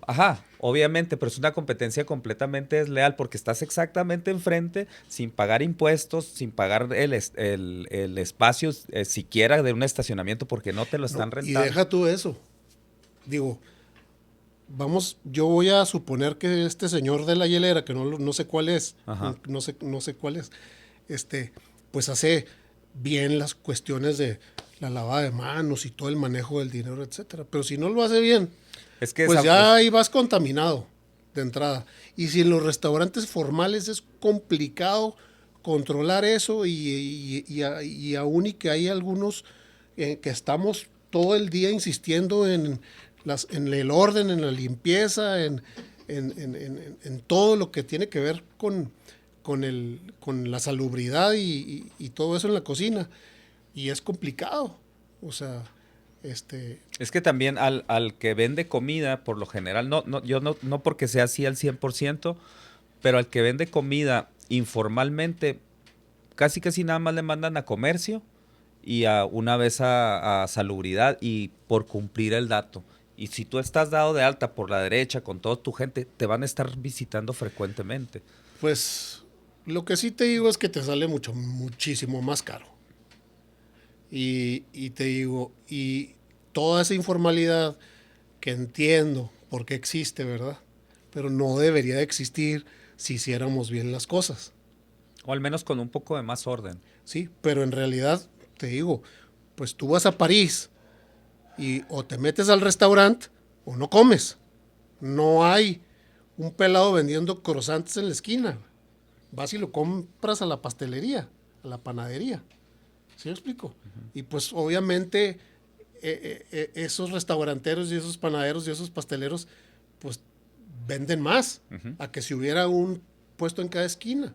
ajá, obviamente, pero es una competencia completamente desleal porque estás exactamente enfrente, sin pagar impuestos, sin pagar el espacio siquiera de un estacionamiento porque no te lo están rentando. Y deja tú eso. Digo, yo voy a suponer que este señor de la hielera, que no sé cuál es, no sé cuál es, pues hace bien las cuestiones de la lavada de manos y todo el manejo del dinero, etcétera. Pero si no lo hace bien, pues ya ahí vas contaminado de entrada. Y si en los restaurantes formales es complicado controlar eso y aún y que hay algunos que estamos todo el día insistiendo en el orden, en la limpieza, en todo lo que tiene que ver con la salubridad y todo eso en la cocina. Y es complicado. O sea, Es que también al que vende comida, por lo general, yo no porque sea así al 100%, pero al que vende comida informalmente, casi nada más le mandan a comercio y una vez a salubridad y por cumplir el dato. Y si tú estás dado de alta por la derecha con toda tu gente, te van a estar visitando frecuentemente. Pues lo que sí te digo es que te sale muchísimo más caro. Y te digo, y toda esa informalidad que entiendo por qué existe, ¿verdad? Pero no debería de existir si hiciéramos bien las cosas. O al menos con un poco de más orden. Sí, pero en realidad, te digo, pues tú vas a París y o te metes al restaurante o no comes. No hay un pelado vendiendo croissants en la esquina. Vas y lo compras a la pastelería, a la panadería. ¿Sí me explico? Uh-huh. Y pues obviamente esos restauranteros y esos panaderos y esos pasteleros pues venden más a que si hubiera un puesto en cada esquina.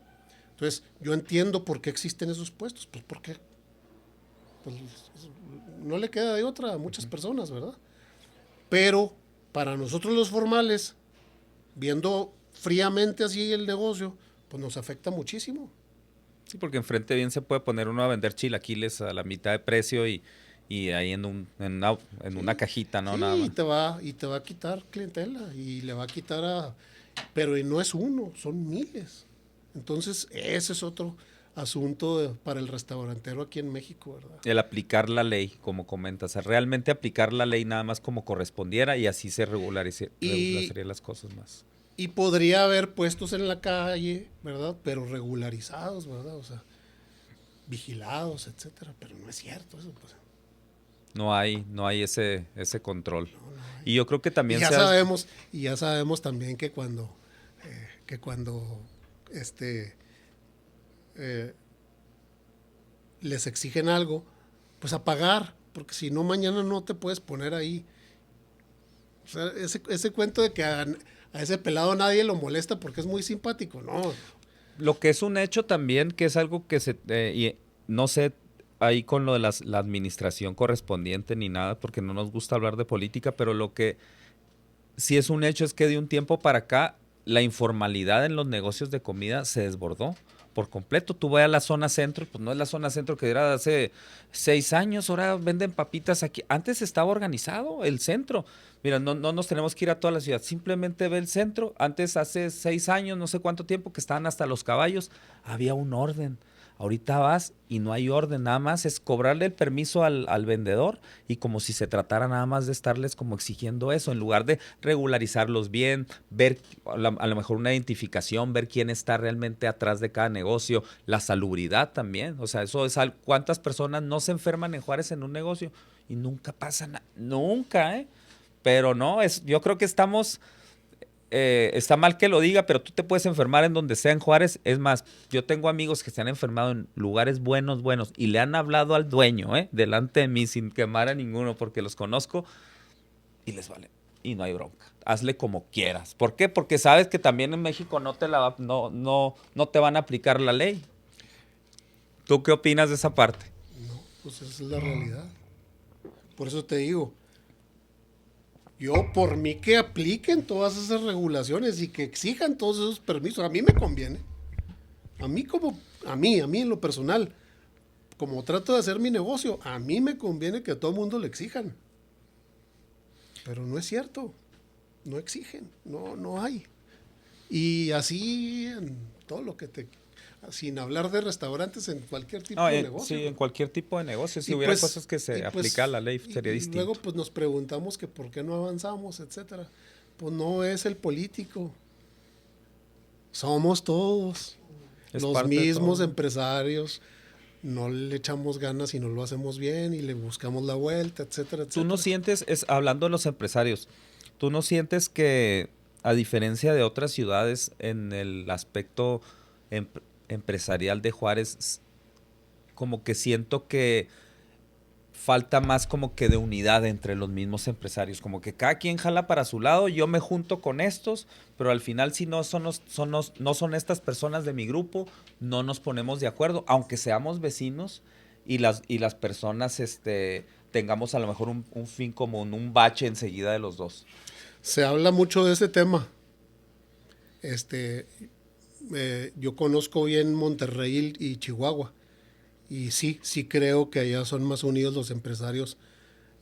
Entonces yo entiendo por qué existen esos puestos. Pues porque pues, no le queda de otra a muchas personas, ¿verdad? Pero para nosotros los formales, viendo fríamente así el negocio, pues nos afecta muchísimo. Sí, porque enfrente bien se puede poner uno a vender chilaquiles a la mitad de precio y ahí en una cajita, ¿no? Sí, nada más. Y te va a quitar clientela y le va a quitar pero no es uno, son miles. Entonces, ese es otro asunto para el restaurantero aquí en México, ¿verdad? El aplicar la ley, como comentas, realmente aplicar la ley nada más como correspondiera y así se regularizarían las cosas más. Y podría haber puestos en la calle, ¿verdad? Pero regularizados, ¿verdad? O sea, vigilados, etcétera. Pero no es cierto eso, pues. No hay ese control. No hay. Y yo creo que también y ya sabemos también que cuando les exigen algo, pues a pagar, porque si no mañana no te puedes poner ahí. O sea, ese cuento de que a ese pelado nadie lo molesta porque es muy simpático, no. Lo que es un hecho también, que es algo que y no sé ahí con lo de la administración correspondiente ni nada, porque no nos gusta hablar de política, pero lo que sí es un hecho es que de un tiempo para acá la informalidad en los negocios de comida se desbordó por completo. Tú vas a la zona centro, pues no es la zona centro que era hace 6 años, ahora venden papitas aquí. Antes estaba organizado el centro. Mira, no nos tenemos que ir a toda la ciudad, simplemente ve el centro. Antes, hace 6 años, no sé cuánto tiempo, que estaban hasta los caballos, había un orden. Ahorita vas y no hay orden, nada más es cobrarle el permiso al vendedor y como si se tratara nada más de estarles como exigiendo eso, en lugar de regularizarlos bien, ver a lo mejor una identificación, ver quién está realmente atrás de cada negocio, la salubridad también, o sea, eso es cuántas personas no se enferman en Juárez en un negocio y nunca pasa nada, nunca, pero no, yo creo que estamos... está mal que lo diga, pero tú te puedes enfermar en donde sea en Juárez. Es más, yo tengo amigos que se han enfermado en lugares buenos y le han hablado al dueño, delante de mí, sin quemar a ninguno, porque los conozco y les vale. Y no hay bronca. Hazle como quieras. ¿Por qué? Porque sabes que también en México no te van a aplicar la ley. ¿Tú qué opinas de esa parte? No, pues esa es la realidad. Por eso te digo, yo por mí que apliquen todas esas regulaciones y que exijan todos esos permisos, a mí me conviene. A mí en lo personal, como trato de hacer mi negocio, a mí me conviene que a todo el mundo le exijan. Pero no es cierto. No exigen. No hay. Y así en todo lo que te... Sin hablar de restaurantes, en cualquier tipo de negocio. Sí, en cualquier tipo de negocio. Si Y hubiera pues, cosas que se aplicara la ley, sería distinto. Y luego pues nos preguntamos que por qué no avanzamos, etcétera. Pues no es el político. Somos todos. Es Los parte de mismos todo. empresarios. No le echamos ganas y no lo hacemos bien y le buscamos la vuelta, etcétera, etcétera. Tú no sientes, hablando de los empresarios, tú no sientes que, a diferencia de otras ciudades, en el aspecto empresarial de Juárez, como que siento que falta más como que de unidad entre los mismos empresarios, como que cada quien jala para su lado, yo me junto con estos, pero al final si no no son estas personas de mi grupo, no nos ponemos de acuerdo, aunque seamos vecinos y las personas tengamos a lo mejor un fin común, un bache enseguida de los dos. Se habla mucho de ese tema. Yo conozco bien Monterrey y Chihuahua. Y sí creo que allá son más unidos los empresarios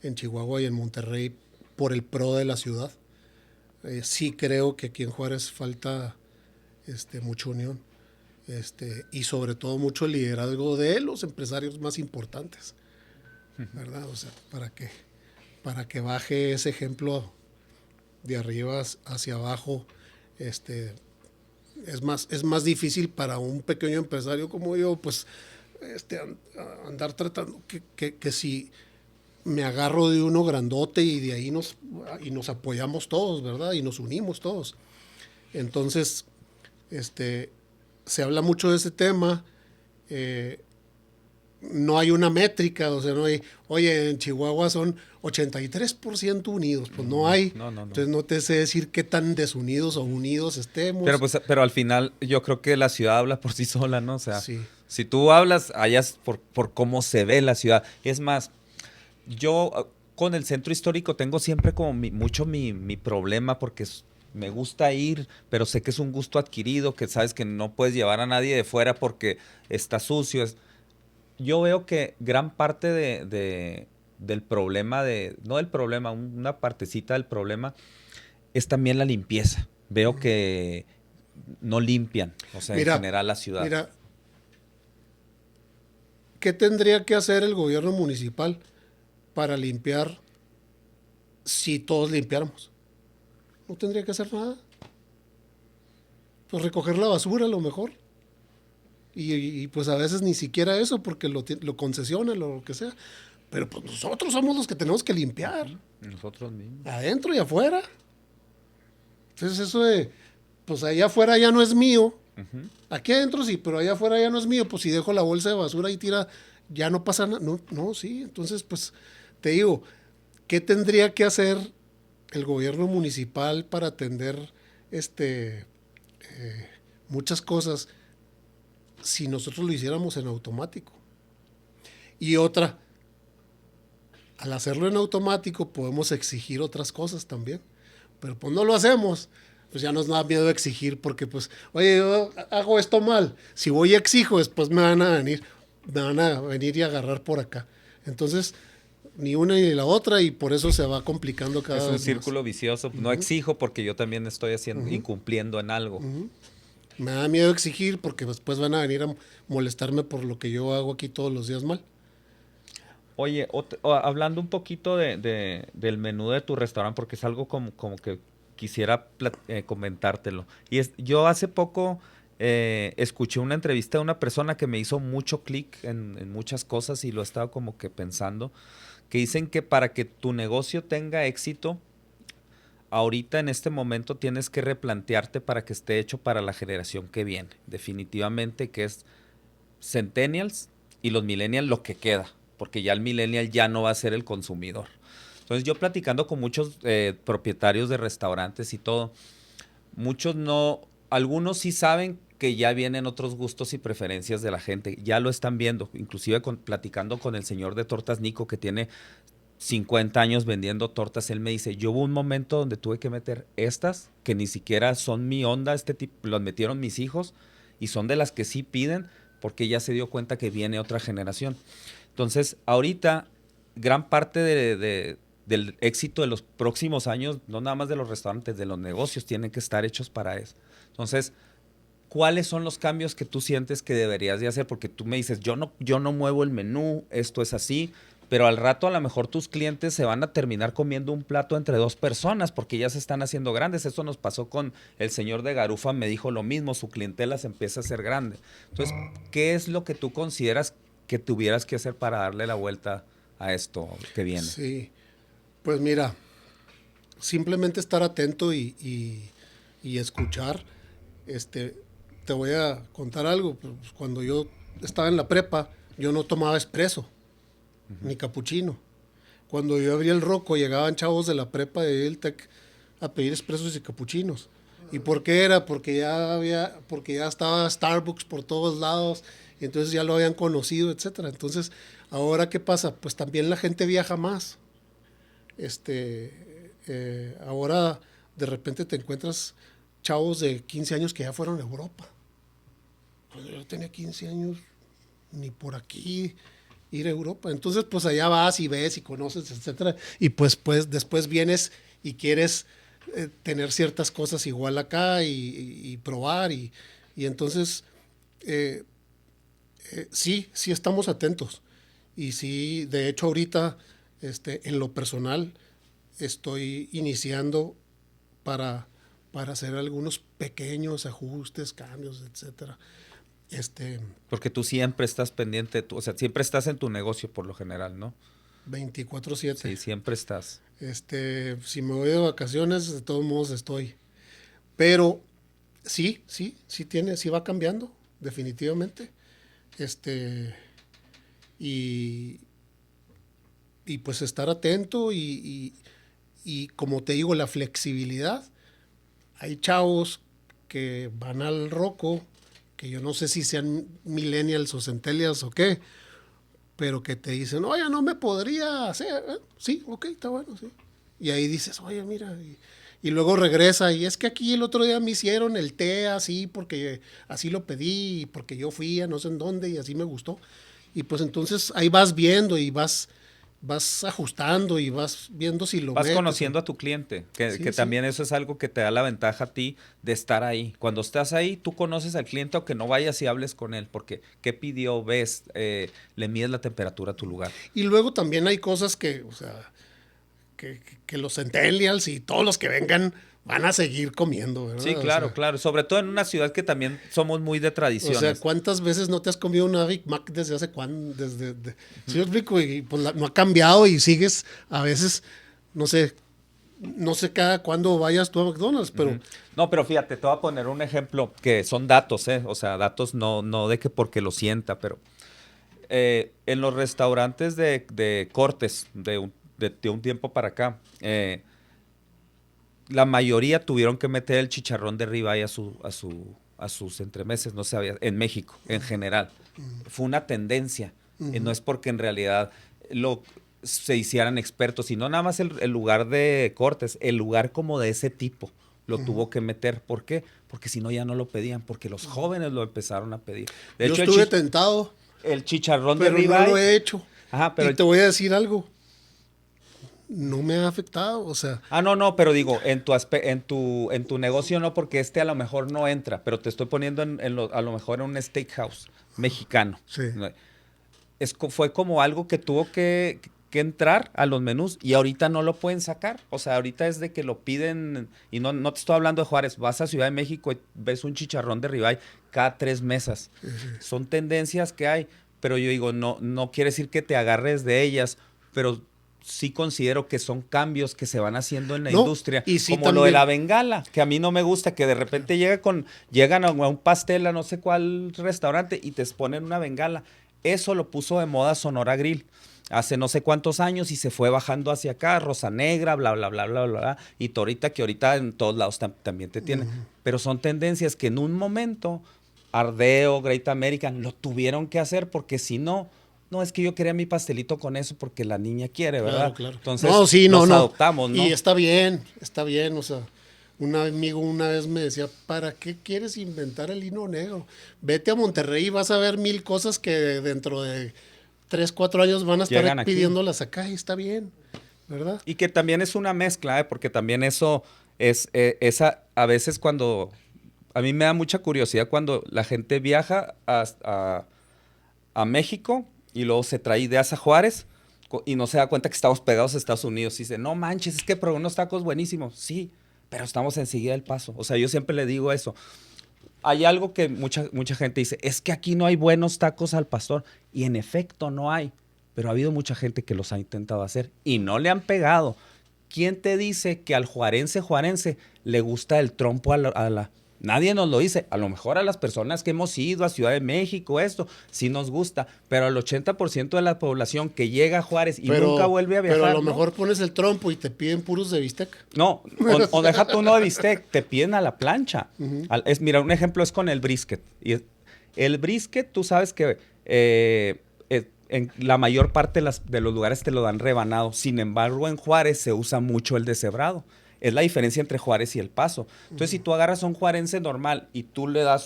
en Chihuahua y en Monterrey por el pro de la ciudad. Sí creo que aquí en Juárez falta mucha unión. Y sobre todo mucho liderazgo de los empresarios más importantes. ¿Verdad? O sea, para que baje ese ejemplo de arriba hacia abajo, es más difícil para un pequeño empresario como yo, pues, andar tratando que si me agarro de uno grandote y de ahí nos apoyamos todos, ¿verdad? Y nos unimos todos. Entonces, se habla mucho de ese tema. No hay una métrica, o sea, no hay, oye, en Chihuahua son 83% unidos, pues no hay. No. Entonces no te sé decir qué tan desunidos o unidos estemos. Pero al final yo creo que la ciudad habla por sí sola, ¿no? O sea, sí. Si tú hablas, allá es por cómo se ve la ciudad. Es más, yo con el centro histórico tengo siempre como mucho mi problema porque me gusta ir, pero sé que es un gusto adquirido, que sabes que no puedes llevar a nadie de fuera porque está sucio. Yo veo que gran parte del problema, no del problema, una partecita del problema es también la limpieza. Veo que no limpian, o sea, en general la ciudad. Mira, ¿qué tendría que hacer el gobierno municipal para limpiar si todos limpiáramos? No tendría que hacer nada. Pues recoger la basura a lo mejor. Y pues a veces ni siquiera eso porque lo concesionan o lo que sea. Pero pues nosotros somos los que tenemos que limpiar. Nosotros mismos. Adentro y afuera. Entonces eso de, pues allá afuera ya no es mío. Aquí adentro sí, pero allá afuera ya no es mío. Pues si dejo la bolsa de basura y tira, ya no pasa nada. No, sí. Entonces, pues te digo, ¿qué tendría que hacer el gobierno municipal para atender muchas cosas si nosotros lo hiciéramos en automático? Y otra, al hacerlo en automático podemos exigir otras cosas también, pero pues no lo hacemos. Pues ya nos da miedo exigir porque pues, oye, yo hago esto mal, si voy y exijo, después me van a venir y agarrar por acá. Entonces, ni una ni la otra, y por eso se va complicando cada vez más. Es un círculo vicioso. No exijo porque yo también estoy incumpliendo en algo. Me da miedo exigir porque después van a venir a molestarme por lo que yo hago aquí todos los días mal. Oye, hablando un poquito del menú de tu restaurante, porque es algo como que quisiera comentártelo. Yo hace poco escuché una entrevista de una persona que me hizo mucho clic en muchas cosas y lo he estado como que pensando, que dicen que para que tu negocio tenga éxito, ahorita en este momento tienes que replantearte para que esté hecho para la generación que viene. Definitivamente que es Centennials y los Millennials lo que queda, porque ya el Millennial ya no va a ser el consumidor. Entonces yo platicando con muchos propietarios de restaurantes y todo, muchos no, algunos sí saben que ya vienen otros gustos y preferencias de la gente, ya lo están viendo, inclusive platicando con el señor de Tortas Nico que tiene 50 años vendiendo tortas, él me dice, yo hubo un momento donde tuve que meter estas, que ni siquiera son mi onda, este tipo, los metieron mis hijos, y son de las que sí piden, porque ya se dio cuenta que viene otra generación. Entonces, ahorita, gran parte del éxito de los próximos años, no nada más de los restaurantes, de los negocios, tienen que estar hechos para eso. Entonces, ¿cuáles son los cambios que tú sientes que deberías de hacer? Porque tú me dices, yo no muevo el menú, esto es así, pero al rato a lo mejor tus clientes se van a terminar comiendo un plato entre dos personas porque ya se están haciendo grandes. Eso nos pasó con el señor de Garufa, me dijo lo mismo, su clientela se empieza a hacer grande. Entonces, ¿qué es lo que tú consideras que tuvieras que hacer para darle la vuelta a esto que viene? Sí, pues mira, simplemente estar atento y escuchar. Te voy a contar algo. Pues, cuando yo estaba en la prepa, yo no tomaba espresso, ni capuchino. Cuando yo abría el Rocco, llegaban chavos de la prepa de el Tec a pedir expresos y capuchinos. ¿Y por qué era? Porque ya estaba Starbucks por todos lados, y entonces ya lo habían conocido, etcétera. Entonces, ahora ¿qué pasa? Pues también la gente viaja más. Ahora de repente te encuentras chavos de 15 años que ya fueron a Europa. Cuando yo tenía 15 años, ni por aquí ir a Europa. Entonces, pues allá vas y ves y conoces, etcétera. Y pues después vienes y quieres tener ciertas cosas igual acá y probar. Y entonces, sí estamos atentos. Y sí, de hecho, ahorita, en lo personal, estoy iniciando para hacer algunos pequeños ajustes, cambios, etcétera. Porque tú siempre estás pendiente, o sea, siempre estás en tu negocio por lo general, ¿no? 24/7. Sí, siempre estás. Si me voy de vacaciones, de todos modos estoy. Pero sí va cambiando, definitivamente. Y pues estar atento y como te digo, la flexibilidad. Hay chavos que van al Rocco, que yo no sé si sean millennials o centennials o qué, pero que te dicen, oye, no me podría hacer. Sí, ok, está bueno, sí. Y ahí dices, oye, mira, y luego regresa, y es que aquí el otro día me hicieron el té así, porque así lo pedí, y porque yo fui a no sé en dónde, y así me gustó. Y pues entonces ahí vas viendo y vas ajustando y vas viendo si lo vas metes, conociendo a tu cliente, que también eso es algo que te da la ventaja a ti de estar ahí. Cuando estás ahí, tú conoces al cliente aunque no vayas y hables con él, porque qué pidió, ves, le mides la temperatura a tu lugar. Y luego también hay cosas que, o sea, que los centennials y todos los que vengan van a seguir comiendo, ¿verdad? Sí, claro, claro. Sobre todo en una ciudad que también somos muy de tradiciones. O sea, ¿cuántas veces no te has comido una Big Mac desde hace cuándo? ¿Sí me explico? Y pues no ha cambiado y sigues a veces, no sé cada cuándo vayas tú a McDonald's, pero... No, pero fíjate, te voy a poner un ejemplo que son datos, ¿eh? O sea, datos no de que porque lo sienta, pero en los restaurantes de cortes de un tiempo para acá, la mayoría tuvieron que meter el chicharrón de ribeye a sus entremeses, no sabía, en México, en general. Fue una tendencia, no es porque en realidad se hicieran expertos, sino nada más el lugar de cortes, el lugar como de ese tipo, lo tuvo que meter. ¿Por qué? Porque si no ya no lo pedían, porque los jóvenes lo empezaron a pedir. De hecho, estuve tentado. El chicharrón de ribeye. Pero no lo he hecho. Ajá, pero te voy a decir algo. No me ha afectado, o sea... No, pero digo, en tu negocio no, porque a lo mejor no entra, pero te estoy poniendo a lo mejor en un steakhouse mexicano. Sí. Fue como algo que tuvo que entrar a los menús y ahorita no lo pueden sacar. O sea, ahorita es de que lo piden, y no te estoy hablando de Juárez, vas a Ciudad de México y ves un chicharrón de ribeye cada 3 mesas. Sí. Son tendencias que hay, pero yo digo, no quiere decir que te agarres de ellas, pero... sí considero que son cambios que se van haciendo en la industria, y sí, como también, lo de la bengala, que a mí no me gusta, que de repente llegan a un pastel a no sé cuál restaurante y te ponen una bengala. Eso lo puso de moda Sonora Grill hace no sé cuántos años y se fue bajando hacia acá, Rosa Negra, bla, bla, bla, bla, bla, y Torita, que ahorita en todos lados también te tienen. Pero son tendencias que en un momento, Ardeo, Great American, lo tuvieron que hacer porque si no... No, es que yo quería mi pastelito con eso porque la niña quiere, ¿verdad? Claro. Entonces, nos adoptamos, ¿no? Y está bien, o sea, Un amigo una vez me decía, ¿para qué quieres inventar el hino negro? Vete a Monterrey y vas a ver 1000 cosas que dentro de 3, 4 años van a estar pidiéndolas acá y está bien, ¿verdad? Y que también es una mezcla, porque también eso es, a veces cuando, a mí me da mucha curiosidad cuando la gente viaja a México y luego se trae ideas a Juárez y no se da cuenta que estamos pegados a Estados Unidos y dice, no manches, es que probé unos tacos buenísimos. Sí, pero estamos enseguida del Paso. O sea, yo siempre le digo eso. Hay algo que mucha gente dice, es que aquí no hay buenos tacos al pastor. Y en efecto no hay, pero ha habido mucha gente que los ha intentado hacer y no le han pegado. ¿Quién te dice que al juarense le gusta el trompo a la... Nadie nos lo dice. A lo mejor a las personas que hemos ido a Ciudad de México, esto, sí nos gusta. Pero al 80% de la población que llega a Juárez y nunca vuelve a viajar... Pero a lo mejor pones el trompo y te piden puros de bistec. No, o déjate uno de bistec, te piden a la plancha. Mira, un ejemplo es con el brisket. Y el brisket, tú sabes que en la mayor parte de los lugares te lo dan rebanado. Sin embargo, en Juárez se usa mucho el deshebrado. Es la diferencia entre Juárez y El Paso. Entonces, si tú agarras a un juarense normal y tú le das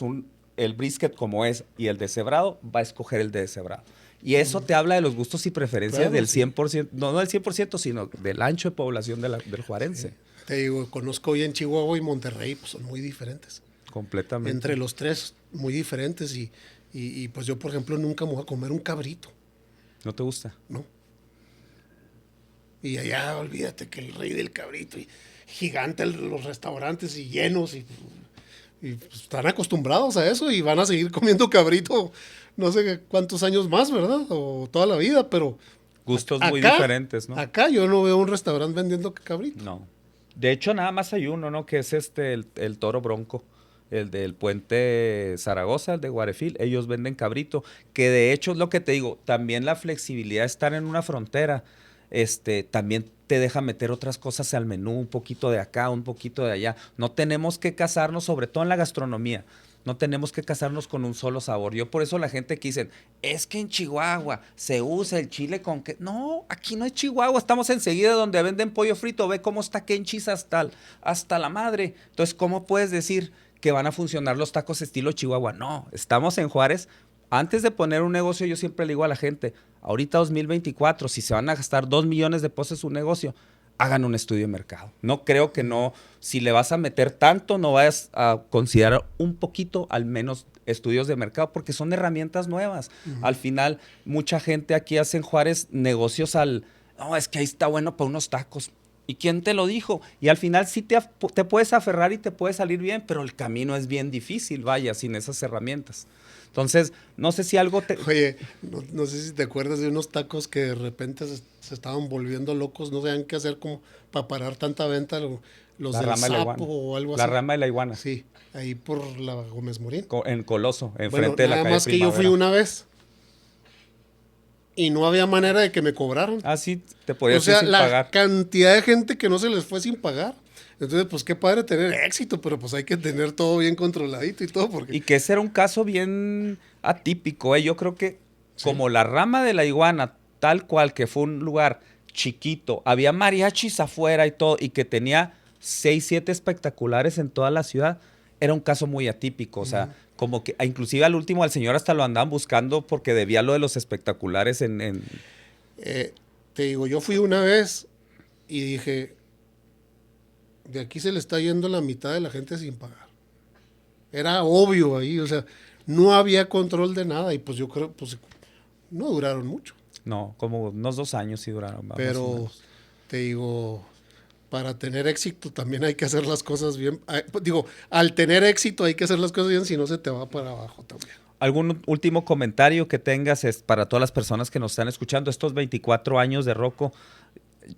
el brisket como es y el deshebrado, va a escoger el de deshebrado. Y eso te habla de los gustos y preferencias del 100%, no del 100%, sino del ancho de población del juarense. Sí. Te digo, conozco bien Chihuahua y Monterrey, pues son muy diferentes. Completamente. Entre los tres, muy diferentes. Y pues yo, por ejemplo, nunca me voy a comer un cabrito. ¿No te gusta? No. Y allá, olvídate que el rey del cabrito, y gigante los restaurantes y llenos, y pues están acostumbrados a eso y van a seguir comiendo cabrito no sé cuántos años más, ¿verdad? O toda la vida, pero... Gustos muy diferentes, ¿no? Acá yo no veo un restaurante vendiendo cabrito. No. De hecho, nada más hay uno, ¿no? Que es el Toro Bronco. El del puente Zaragoza, el de Guarefil, ellos venden cabrito, que de hecho es lo que te digo, también la flexibilidad de estar en una frontera, también te deja meter otras cosas al menú, un poquito de acá, un poquito de allá. No tenemos que casarnos, sobre todo en la gastronomía, no tenemos que casarnos con un solo sabor. Yo por eso la gente que dicen, es que en Chihuahua se usa el chile con que... No, aquí no es Chihuahua, estamos enseguida donde venden pollo frito, ve cómo está Kenchis hasta la madre. Entonces, ¿cómo puedes decir que van a funcionar los tacos estilo Chihuahua? No, estamos en Juárez. Antes de poner un negocio, yo siempre le digo a la gente, ahorita 2024, si se van a gastar 2 millones de pesos en un negocio, hagan un estudio de mercado. No creo que no, si le vas a meter tanto, no vayas a considerar un poquito, al menos, estudios de mercado, porque son herramientas nuevas. Al final, mucha gente aquí hace en Juárez negocios no, es que ahí está bueno para unos tacos. ¿Y quién te lo dijo? Y al final sí te puedes aferrar y te puede salir bien, pero el camino es bien difícil, vaya, sin esas herramientas. Entonces, no sé si algo te... Oye, no sé si te acuerdas de unos tacos que de repente se estaban volviendo locos, no sabían qué hacer como para parar tanta venta, los del Sapo o algo así. La rama de la iguana. Sí, ahí por la Gómez Morín. En Coloso, enfrente de la calle nada más que yo fui una vez y no había manera de que me cobraran. Ah, sí, te podías ir sin pagar. O sea, la cantidad de gente que no se les fue sin pagar. Entonces, pues qué padre tener éxito, pero pues hay que tener todo bien controladito y todo. Porque... Y que ese era un caso bien atípico, ¿eh? Yo creo que como la rama de la iguana, tal cual, que fue un lugar chiquito, había mariachis afuera y todo, y que tenía 6, 7 espectaculares en toda la ciudad, era un caso muy atípico. O sea, como que inclusive al último al señor hasta lo andaban buscando porque debía lo de los espectaculares te digo, yo fui una vez y dije... De aquí se le está yendo la mitad de la gente sin pagar. Era obvio ahí, o sea, no había control de nada y pues yo creo, pues no duraron mucho. No, como unos 2 años sí duraron. Pero te digo, para tener éxito también hay que hacer las cosas bien. Digo, al tener éxito hay que hacer las cosas bien, si no se te va para abajo también. ¿Algún último comentario que tengas para todas las personas que nos están escuchando? Estos 24 años de Rocco,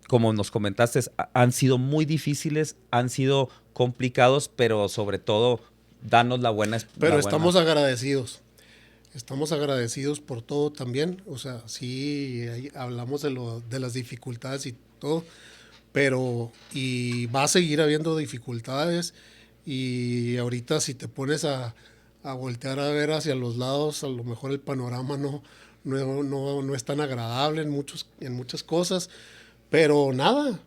como nos comentaste, han sido muy difíciles, han sido complicados, pero sobre todo, danos la buena... Pero estamos agradecidos. Estamos agradecidos por todo también. O sea, sí, hablamos de las dificultades y todo, pero y va a seguir habiendo dificultades. Y ahorita si te pones a voltear a ver hacia los lados, a lo mejor el panorama no es tan agradable en muchas cosas. Pero nada,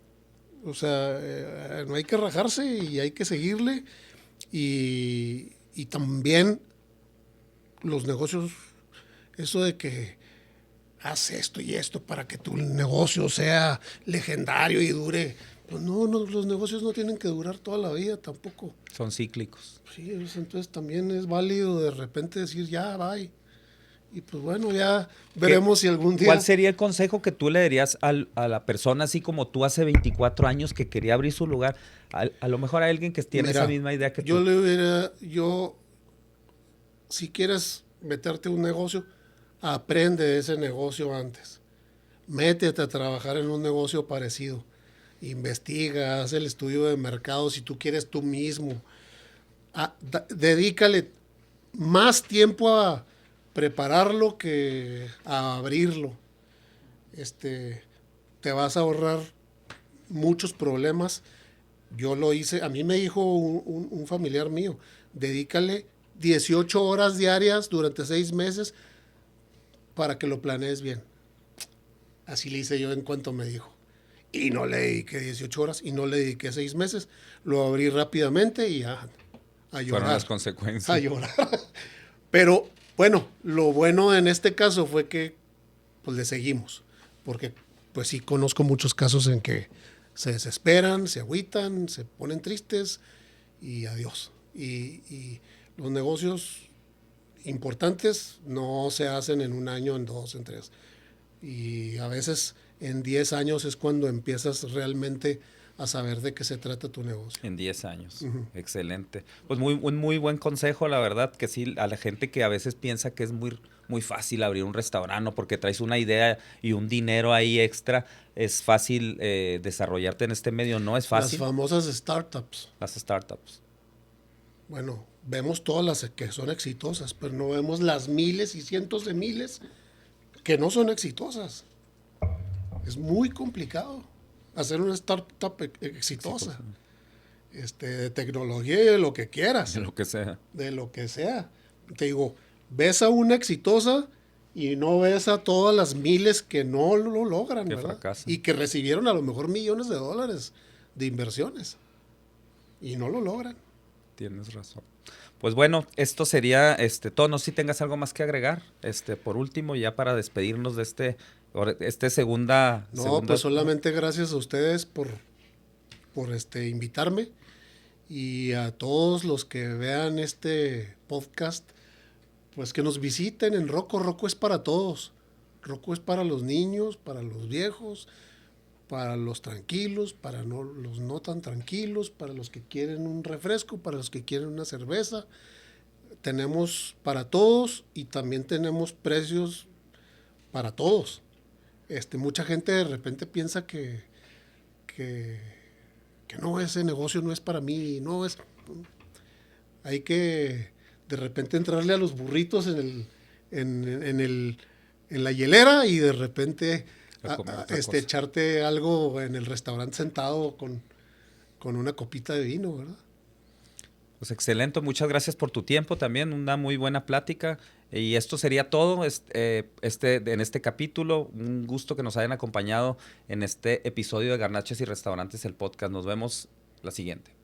O sea, no hay que rajarse y hay que seguirle. Y también los negocios, eso de que haz esto y esto para que tu negocio sea legendario y dure. Pues no, los negocios no tienen que durar toda la vida tampoco. Son cíclicos. Sí, entonces también es válido de repente decir ya, bye. Y pues bueno, ya veremos si algún día... ¿Cuál sería el consejo que tú le darías a la persona, así como tú hace 24 años que quería abrir su lugar? A lo mejor a alguien que tiene esa misma idea que tú. Si quieres meterte un negocio, aprende de ese negocio antes. Métete a trabajar en un negocio parecido. Investiga, haz el estudio de mercado si tú quieres tú mismo. Dedícale más tiempo a prepararlo que a abrirlo. Te vas a ahorrar muchos problemas. Yo lo hice, a mí me dijo un familiar mío, dedícale 18 horas diarias durante 6 meses para que lo planees bien. Así le hice yo en cuanto me dijo. Y no le dediqué 18 horas y no le dediqué 6 meses. Lo abrí rápidamente y a llorar. Fueron las consecuencias. A llorar. Pero bueno, lo bueno en este caso fue que pues le seguimos. Porque pues sí conozco muchos casos en que se desesperan, se agüitan, se ponen tristes y adiós. Y los negocios importantes no se hacen en un año, en 2, en 3. Y a veces en 10 años es cuando empiezas realmente a saber de qué se trata tu negocio. En 10 años. Excelente. Pues un muy buen consejo, la verdad, que sí, a la gente que a veces piensa que es muy fácil abrir un restaurante porque traes una idea y un dinero ahí extra, es fácil desarrollarte en este medio, no es fácil. Las famosas startups. Las startups. Bueno, vemos todas las que son exitosas, pero no vemos las miles y cientos de miles que no son exitosas. Es muy complicado hacer una startup exitosa. De tecnología y de lo que quieras. De lo que sea. De lo que sea. Te digo, ves a una exitosa y no ves a todas las miles que no lo logran, que ¿verdad? fracasan. Y que recibieron a lo mejor millones de dólares de inversiones y no lo logran. Tienes razón. Pues bueno, esto sería todo. No sé si tengas algo más que agregar. Por último, ya para despedirnos de segunda. Pues solamente gracias a ustedes por invitarme y a todos los que vean este podcast, pues que nos visiten en Rocco. Rocco es para todos. Rocco es para los niños, para los viejos, para los tranquilos, para los no tan tranquilos, para los que quieren un refresco, para los que quieren una cerveza. Tenemos para todos y también tenemos precios para todos. Mucha gente de repente piensa que no, ese negocio no es para mí, hay que de repente entrarle a los burritos en la hielera y de repente echarte algo en el restaurante sentado con una copita de vino, ¿verdad? Pues excelente, muchas gracias por tu tiempo también, una muy buena plática. Y esto sería todo en este capítulo. Un gusto que nos hayan acompañado en este episodio de Garnachas y Restaurantes, el podcast. Nos vemos la siguiente.